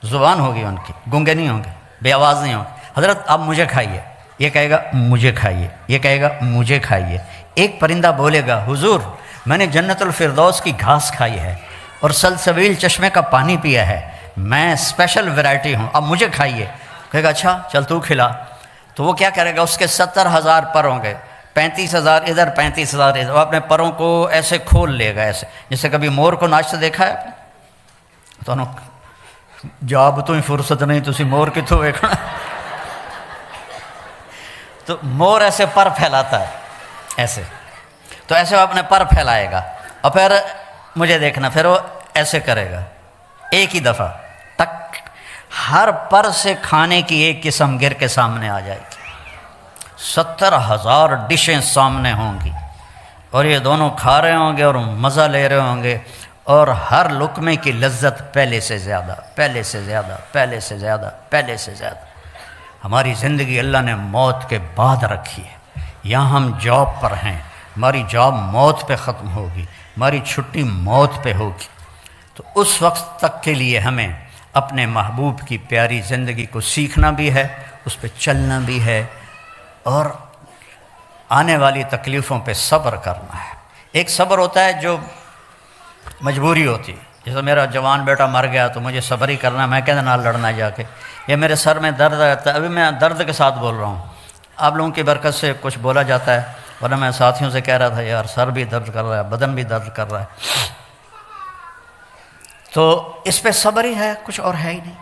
زبان ہوگی ان کی، گونگے نہیں ہوں گے، بے آواز نہیں ہوں گے، حضرت آپ مجھے کھائیے، یہ کہے گا مجھے کھائیے، یہ کہے گا مجھے کھائیے۔ ایک پرندہ بولے گا حضور میں نے جنت الفردوس کی گھاس کھائی ہے اور سلسبیل چشمے کا پانی پیا ہے، میں اسپیشل ورائٹی ہوں، اب مجھے کھائیے۔ کہے گا اچھا چل تو کھلا. تو وہ کیا کرے گا، اس کے 70,000 پر ہوں گے، 35,000 ادھر 35,000 ادھر. وہ اپنے پروں کو ایسے کھول لے گا، ایسے جیسے کبھی مور کو ناچتے دیکھا ہے آپ نے؟ تو جاب تو ہی فرصت نہیں، تسی مور کتوں ویکھنا. تو مور ایسے پر پھیلاتا ہے ایسے، تو ایسے وہ اپنے پر پھیلائے گا اور پھر مجھے دیکھنا، پھر وہ ایسے کرے گا ایک ہی دفعہ ٹک، ہر پر سے کھانے کی ایک قسم گر کے سامنے آ جائے گی. 70,000 ڈشیں سامنے ہوں گی اور یہ دونوں کھا رہے ہوں گے اور مزہ لے رہے ہوں گے، اور ہر لقمے کی لذت پہلے سے زیادہ، پہلے سے زیادہ، پہلے سے زیادہ، پہلے سے زیادہ. ہماری زندگی اللہ نے موت کے بعد رکھی ہے. یہاں ہم جاب پر ہیں، ہماری جاب موت پہ ختم ہوگی، ہماری چھٹی موت پہ ہوگی. تو اس وقت تک کے لیے ہمیں اپنے محبوب کی پیاری زندگی کو سیکھنا بھی ہے، اس پہ چلنا بھی ہے، اور آنے والی تکلیفوں پہ صبر کرنا ہے. ایک صبر ہوتا ہے جو مجبوری ہوتی ہے، جیسے میرا جوان بیٹا مر گیا تو مجھے صبر ہی کرنا، میں کہتے نال لڑنا جا کے، یا میرے سر میں درد رہتا ہے، ابھی میں درد کے ساتھ بول رہا ہوں، آپ لوگوں کی برکت سے کچھ بولا جاتا ہے، ورنہ میں ساتھیوں سے کہہ رہا تھا یار سر بھی درد کر رہا ہے، بدن بھی درد کر رہا ہے. تو اس پہ صبر ہی ہے، کچھ اور ہے ہی نہیں.